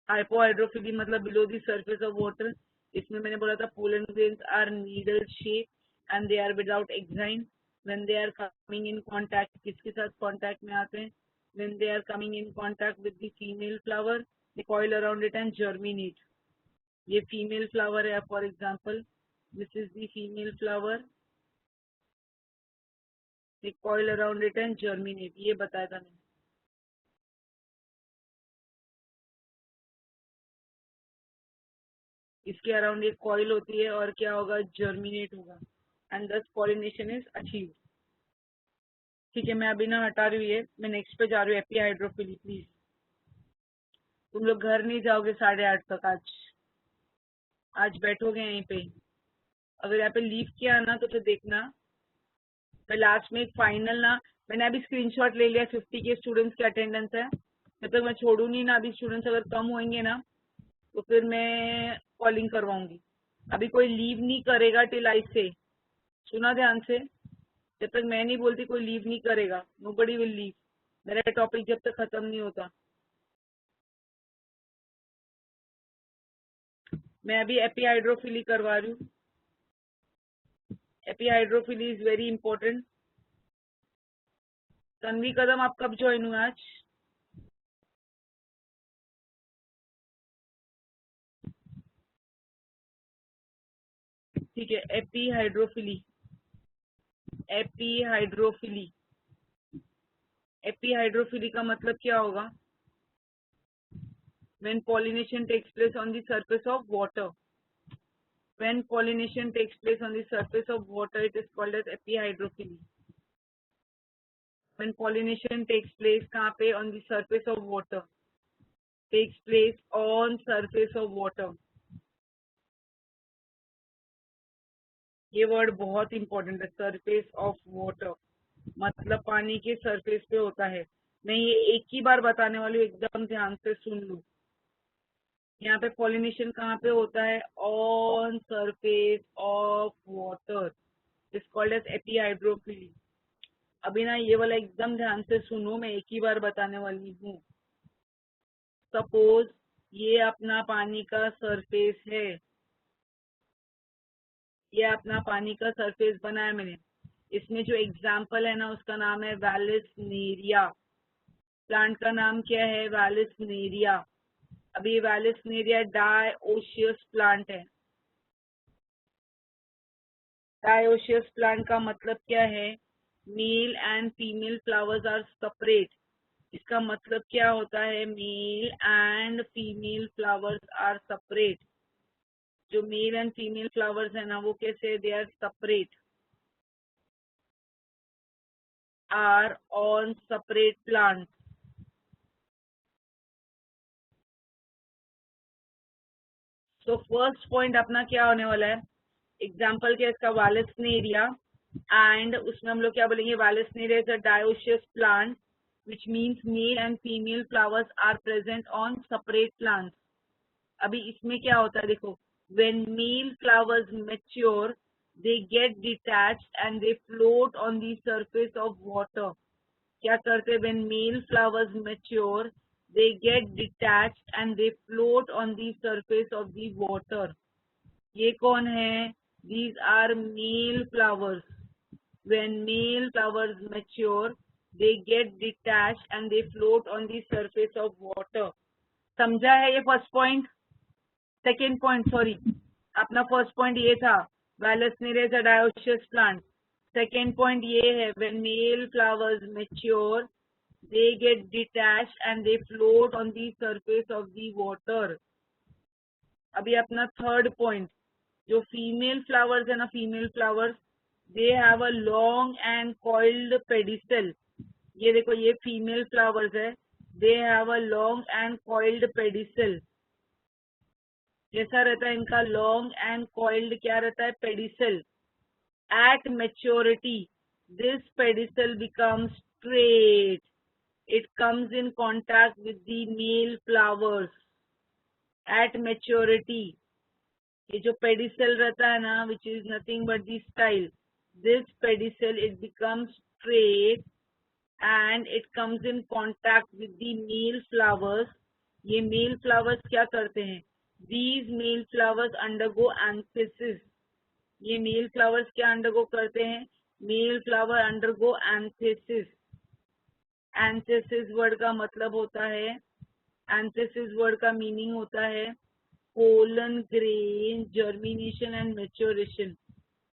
हाइपोहाइड्रोफिली मतलब below the surface of water. इसमें मैंने बोला था pollen grains are needle shape and they are without exine. When they are coming in contact, किसके साथ कांटेक्ट में आते हैं? When they are coming in contact with the female flower, they coil around it and germinate. ये female flower है, for example this is the female flower, they coil around it and germinate. ये बताया था मैंने। इसके around एक coil होती है और क्या होगा? जर्मिनेट होगा एंड दस पॉलिनेशन इज अचीव। ठीक है, मैं अभी ना हटा रही हूँ ये, मैं नेक्स्ट पे जा रही हूँ, एपिहाइड्रोफिली। प्लीज तुम लोग घर नहीं जाओगे 8:30 तक। आज बैठोगे यहीं पे। अगर यहाँ पे लीव किया ना तो फिर देखना, मैं लास्ट में एक फाइनल ना, मैंने अभी स्क्रीनशॉट ले लिया 50 के स्टूडेंट्स की अटेंडेंस है। जब तक मैं छोड़ू नहीं ना, अभी स्टूडेंट्स अगर कम होंगे ना तो फिर मैं कॉलिंग करवाऊंगी। अभी कोई लीव नहीं करेगा टिल आई से। सुना ध्यान से, जब तक मैं नहीं बोलती कोई लीव नहीं करेगा। नोबडी विल लीव, मेरा टॉपिक जब तक खत्म नहीं होता। मैं अभी एपिहाइड्रोफिली करवा रही हूँ। एपिहाइड्रोफिली इज वेरी इंपॉर्टेंट। तन्वी कदम, आप कब ज्वाइन हुए आज? ठीक है, एपिहाइड्रोफिली। एपिहाइड्रोफिली, एपिहाइड्रोफिली का मतलब क्या होगा? When pollination takes place on the surface of water. When pollination takes place on the surface of water, it is called as epihaidrophily. When pollination takes place कहाँ पे? On the surface of water. Takes place on surface of water. ये word बहुत important है, surface of water, मतलब पानी के surface पे होता है। मैं ये एक ही बार बताने वाली हूँ, एकदम ध्यान से सुन लो। यहाँ पे पॉलिनेशन कहाँ पे होता है? On surface of water, is called as epihydrophily. अभी ना ये वाला एकदम ध्यान से सुनो, मैं एक ही बार बताने वाली हूँ। सपोज ये अपना पानी का सरफेस है, ये अपना पानी का सरफेस बनाया मैंने। इसमें जो एग्जाम्पल है ना उसका नाम है वैलिसनेरिया। प्लांट का नाम क्या है? वैलिसनेरिया। अभी वैलिसनेरिया डायोसियस प्लांट है। डायोसियस प्लांट का मतलब क्या है? Male and female flowers are separate. इसका मतलब क्या होता है? Male and female flowers are separate. जो मेल एंड फीमेल फ्लावर्स है ना वो कैसे? They are separate, are on separate plant. तो फर्स्ट पॉइंट अपना क्या होने वाला है? एग्जाम्पल क्या है इसका? वैलिसनेरिया। एंड उसमें हम लोग क्या बोलेंगे? Vallisneria is a dioecious plant which means male and female flowers are present on separate plants. अभी इसमें क्या होता है देखो, when male flowers mature they get detached and they float on the surface of water. क्या करते हैं? when male flowers mature they get detached and they float on the surface of the water. ये कौन है? These are male flowers. When male flowers mature they get detached and they float on the surface of water. समझा है ये first point? Second point, sorry, अपना first point ये था Vallisneria is a dioecious plant. Second point ये है when male flowers mature they get detached and they float on the surface of the water. अभी अपना थर्ड पॉइंट, जो female flowers है ना, female flowers they have a long and coiled pedicel. ये देखो ये फीमेल फ्लावर्स है, they have a long and coiled pedicel. कैसा रहता है इनका? लॉन्ग एंड कॉइल्ड क्या रहता है? Pedicel. Eight maturity this pedicel becomes straight, it comes in contact with the male flowers at maturity। ये जो pedicel रहता है ना, which is nothing but the style, this pedicel it becomes straight and it comes in contact with the male flowers। ये male flowers क्या करते हैं? These male flowers undergo anthesis। ये male flowers क्या undergo करते हैं? Male flower undergo anthesis। Antithesis word का मतलब होता है, एंथेसिस वर्ड का मीनिंग होता है pollen grain germination and maturation.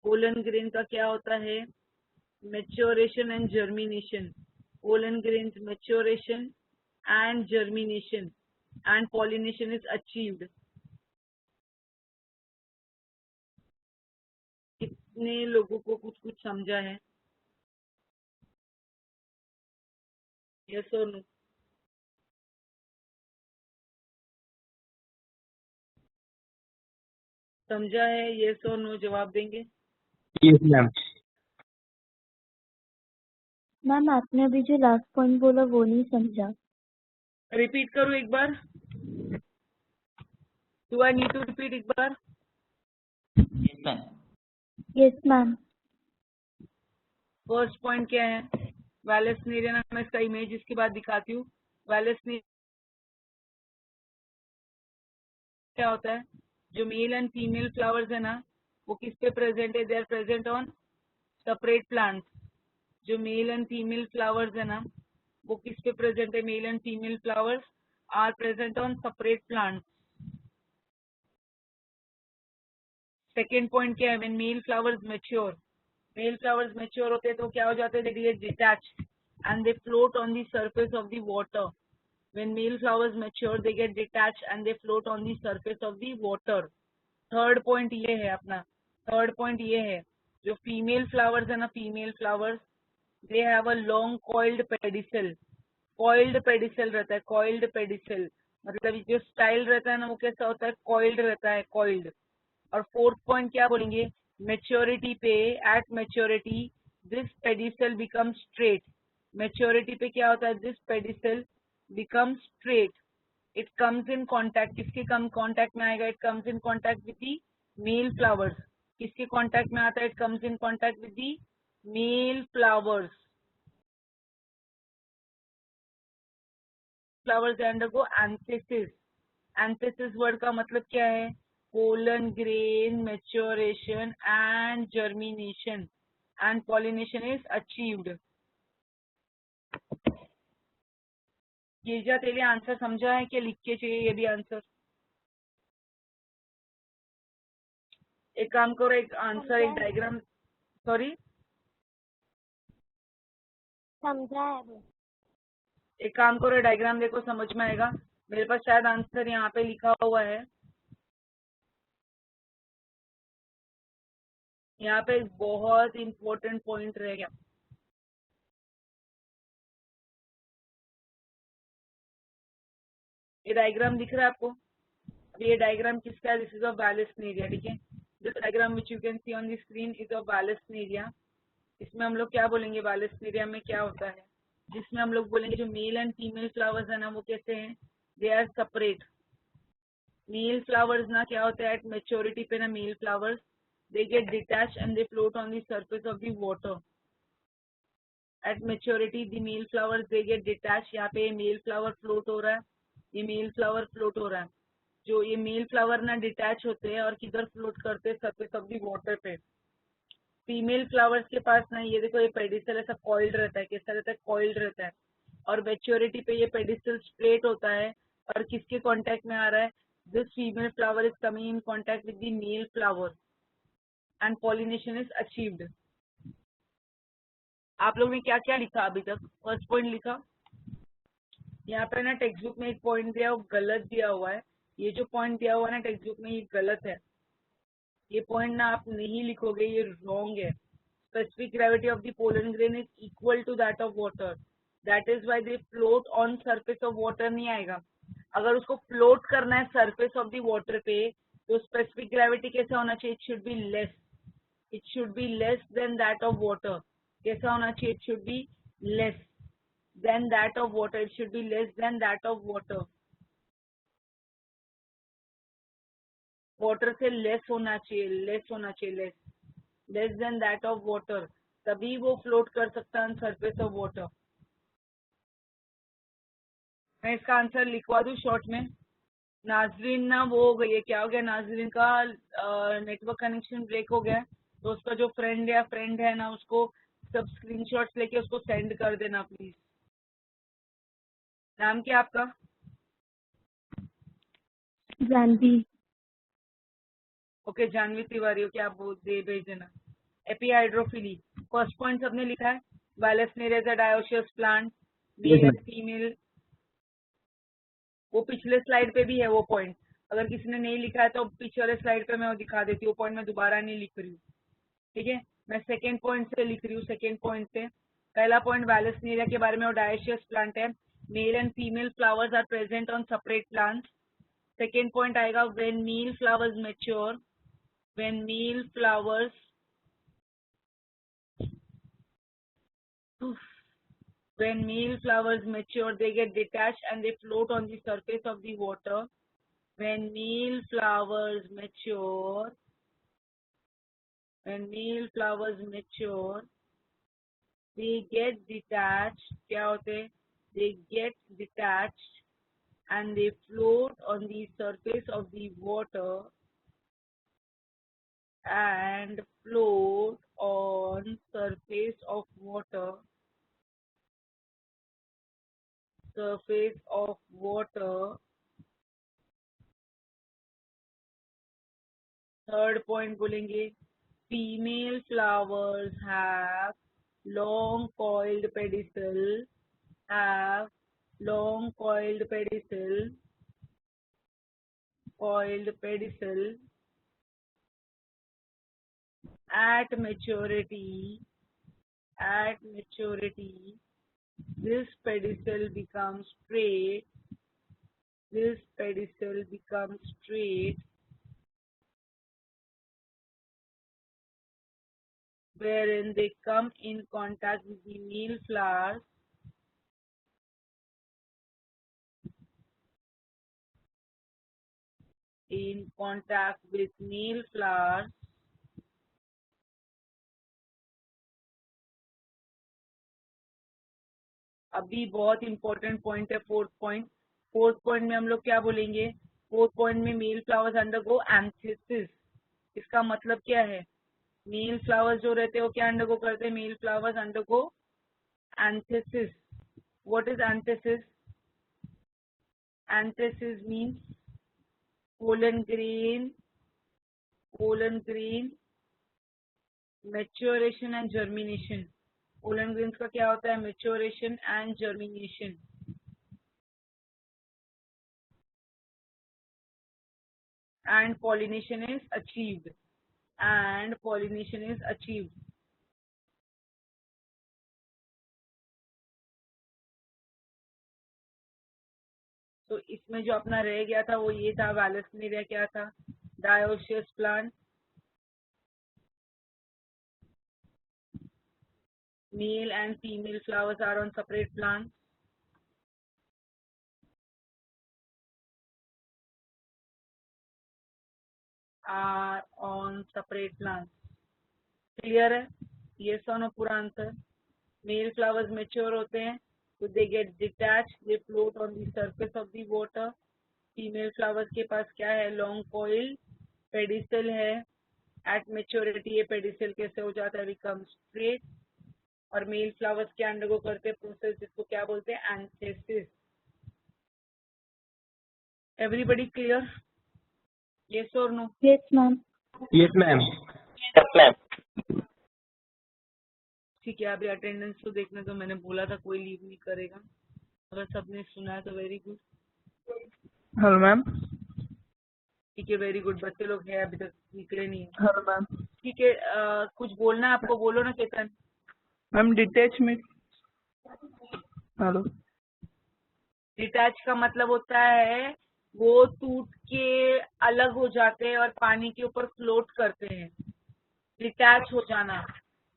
Pollen grain का क्या होता है? Maturation and germination. Pollen grain maturation and germination and pollination is achieved. कितने लोगों को कुछ कुछ समझा है? Yes or no? समझा है? yes or no जवाब देंगे। Yes ma'am. मैम आपने अभी जो लास्ट पॉइंट बोला वो नहीं समझा। रिपीट करूँ एक बार? Do I need to repeat एक बार? Yes ma'am. Yes ma'am. First point क्या है? वैलेस्नेरिया। मैं इसका इमेज इसके बाद दिखाती हूँ। वैलेस्नेरिया क्या होता है? जो मेल एंड फीमेल फ्लावर्स है ना, वो किस पे प्रेजेंट है? They are present on separate plants. जो मेल एंड फीमेल फ्लावर्स है ना, वो किस पे प्रेजेंट है? Male and female flowers are present on separate plants. Second point क्या है? When male flowers mature, male flowers mature होते हैं तो क्या हो जाते हैं? They get detached and they float on the surface of the water। When male flowers mature, they get detached and they float on the surface of the water। Third point ये है अपना, थर्ड पॉइंट ये है जो female flowers है ना, female flowers they have a long coiled pedicel. Coiled pedicel रहता है, कॉइल्ड पेडिसल मतलब जो स्टाइल रहता है ना वो कैसा होता है? कॉइल्ड रहता है, कॉइल्ड। और फोर्थ पॉइंट क्या बोलेंगे? मेच्योरिटी पे, at maturity this pedicel become straight. Maturity पे क्या होता है? This pedicel become straight. It comes in contact, किसके कम कॉन्टैक्ट में आएगा? It comes in contact with the male flowers. किसके कॉन्टैक्ट में आता है? It comes in contact with the male flowers. Flowers undergo anthesis. Anthesis word का मतलब क्या है? Pollen grain maturation and germination and pollination is achieved. Girja तेरे आंसर समझा है कि लिख के चाहिए ये भी आंसर? एक काम करो, एक आंसर एक डायग्राम, सॉरी समझा है वो। एक काम करो डायग्राम देखो, समझ में आएगा। मेरे पास शायद आंसर यहाँ पे लिखा हुआ है। यहाँ पे एक बहुत इंपॉर्टेंट पॉइंट रह गया। ये डायग्राम दिख रहा है आपको? अब ये डायग्राम किसका है? दिस इज ऑफ वैलेस्नेरिया, ठीक है। This diagram which you can see on the screen is of Vallisneria. इसमें हम लोग क्या बोलेंगे? वैलेस्नेरिया में क्या होता है? जिसमें हम लोग बोलेंगे जो मेल एंड फीमेल फ्लावर्स है ना वो कैसे हैं? They are separate. Male flowers ना क्या होता है? एट मेच्योरिटी पे ना male flowers they get detach and they float on the surface of the water. At maturity the male flowers they get detach. यहाँ पे मेल फ्लावर फ्लोट हो रहा है, ये मेल फ्लावर फ्लोट हो रहा है। जो ये मेल फ्लावर ना डिटैच होते हैं और किधर फ्लोट करते हैं? सरफेस ऑफ द वाटर पे। फीमेल फ्लावर्स के पास ना ये देखो ये पेडिसल ऐसा कॉइल्ड रहता है। कैसा रहता है? कॉइल्ड रहता है। और मैच्योरिटी पे ये पेडिसल स्ट्रेट होता है और किसके कांटेक्ट में आ रहा है? This female flower is coming in contact with the male flower and pollination is achieved. आप लोग ने क्या क्या लिखा अभी तक? फर्स्ट पॉइंट लिखा। यहाँ पे ना टेक्स्ट बुक में एक पॉइंट दिया वो गलत दिया हुआ है। ये जो पॉइंट दिया हुआ है ना टेक्स्ट बुक में, ये गलत है। ये पॉइंट ना आप नहीं लिखोगे, ये रॉन्ग है। Specific gravity of the pollen grain is equal to that of water. That is why they float on surface of water नहीं आएगा। अगर उसको फ्लोट करना है सरफेस ऑफ द वाटर पे तो स्पेसिफिक ग्रेविटी कैसा होना चाहिए? It should be less, it should be less than that of water. कैसा होना चाहिए? It should be less than that of water, it should be less than that of water. Water से less होना चाहिए, less होना चाहिए, less than that of water, तभी वो फ्लोट कर सकता है ऑन सरफेस ऑफ वाटर। मैं इसका आंसर लिखवा दूं शॉर्ट में। नाजरीन ना वो हो गई है, क्या हो गया? नाजरीन का नेटवर्क कनेक्शन ब्रेक हो गया, तो उसका जो फ्रेंड है ना उसको सब स्क्रीनशॉट्स लेके उसको सेंड कर देना प्लीज। नाम क्या आपका? जानवी। ओके जानवी तिवारी हो, क्या आप दे भेज देना। एपीहाइड्रोफिली फर्स्ट पॉइंट सबने लिखा है। Vallisneria is a dioecious plant, male and female. वो पिछले स्लाइड पे भी है वो पॉइंट, अगर किसी ने नहीं लिखा है तो पिछले वाले स्लाइड पे मैं वो दिखा देती हूँ। वो पॉइंट मैं दोबारा नहीं लिख रही हूँ, ठीक है। मैं सेकेंड पॉइंट से लिख रही हूँ। सेकेंड पॉइंट से पहला पॉइंट वालेसनेरिया के बारे में, वो डायोसियस प्लांट है। Male and female flowers are present on separate plants. Second point आएगा when male flowers mature, when male flowers mature, they get detached and they float on the surface of the water. When male flowers mature, they get detached. क्या होते? They get detached and they float on the surface of the water and float on surface of water, third point बोलेंगे female flowers have long coiled pedicel, at maturity this pedicel becomes straight, wherein they come in contact with the male flowers अभी बहुत important point है fourth point में हम लोग क्या बोलेंगे? Fourth point में मेल फ्लावर्स अंडरगो एंथेसिस। इसका मतलब क्या है? मेल फ्लावर्स जो रहते हैं वो क्या अंडरगो करते हैं? Male flowers undergo antithesis. What is antithesis? Antithesis means pollen grain maturation and germination। pollen grains का क्या होता है? maturation and germination। and pollination is achieved। तो इसमें जो अपना रह गया था वो ये था, वालेसनेरिया क्या था? Dioecious plant. Male and female flowers are on separate plants. Clear है? ये सोनो पूरा आंसर। मेल फ्लावर्स मेच्योर होते हैं तो they get detach, they float on the surface of the water. Female flowers के पास क्या है? लॉन्ग कॉइल पेडिसल है। एट मेच्योरिटी ये पेडिसल कैसे हो जाता है? Become straight. और मेल फ्लावर्स क्या अंडरगो करते हैं? प्रोसेस जिसको क्या बोलते हैं? एंथेसिस। Everybody clear? यस और no? Yes ma'am. Yes ma'am. ठीक है, अभी अटेंडेंस तो देखने तो मैंने बोला था कोई लीव नहीं करेगा, अगर सबने सुना है तो वेरी गुड। Hello ma'am. ठीक है, वेरी गुड। बच्चे लोग हैं अभी तक निकले नहीं है। Hello ma'am. ठीक है, कुछ बोलना है आपको? बोलो ना चेतन। मैम डिटैच में हेलो। डिटैच का मतलब होता है वो टूट के अलग हो जाते हैं और पानी के ऊपर फ्लोट करते हैं। डिटैच हो जाना,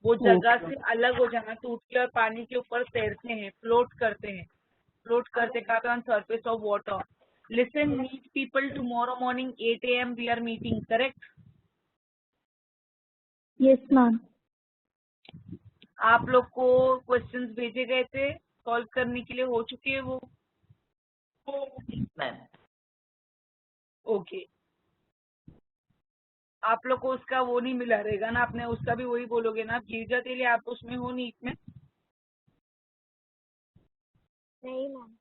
वो जगह से अलग हो जाना, टूट के और पानी के ऊपर तैरते हैं, फ्लोट करते हैं। फ्लोट करते का on surface of water. Listen, meet people tomorrow morning 8 AM we are meeting, correct? Yes ma'am. आप लोग को क्वेश्चंस भेजे गए थे सॉल्व करने के लिए, हो चुके हैं वो? Ma'am okay. आप लोग को उसका वो नहीं मिला रहेगा ना, आपने उसका भी वही बोलोगे ना, गिरजा के लिए आप उसमें हो नीट में? नहीं मैम।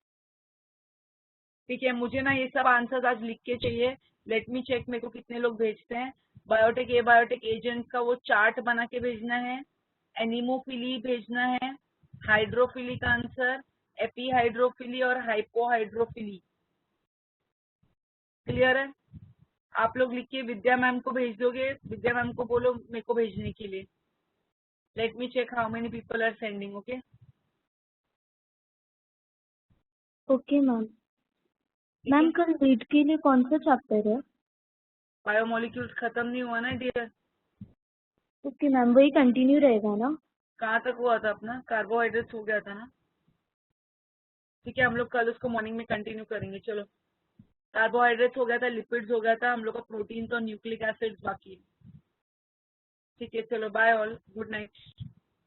ठीक है, मुझे ना ये सब आंसर्स आज लिख के चाहिए। लेट मी चेक मेरे को कितने लोग भेजते हैं। बायोटेक एबायोटिक एजेंट का वो चार्ट बना के भेजना है। एनिमोफिली भेजना है, हाइड्रोफिली का आंसर, एपीहाइड्रोफिली और हाइपोहाइड्रोफिली। क्लियर है? आप लोग लिख के विद्या मैम को भेज दोगे, विद्या मैम को बोलो मेरे को भेजने के लिए। Let me check how many people are sending. Okay okay ma'am. Ma'am कल नीट के लिए कौन सा चैप्टर है? बायोमोलिक्यूल्स खत्म नहीं हुआ ना डियर? ओके मैम, वही कंटिन्यू रहेगा ना? कहाँ तक हुआ था अपना? कार्बोहाइड्रेट्स हो गया था ना? ठीक है, हम लोग कल उसको मॉर्निंग में कंटिन्यू करेंगे। चलो, कार्बोहाइड्रेट्स हो गया था, लिपिड्स हो गया था, हम लोग का प्रोटीन तो न्यूक्लिक एसिड्स बाकी है। ठीक है, चलो बाय ऑल, गुड नाइट।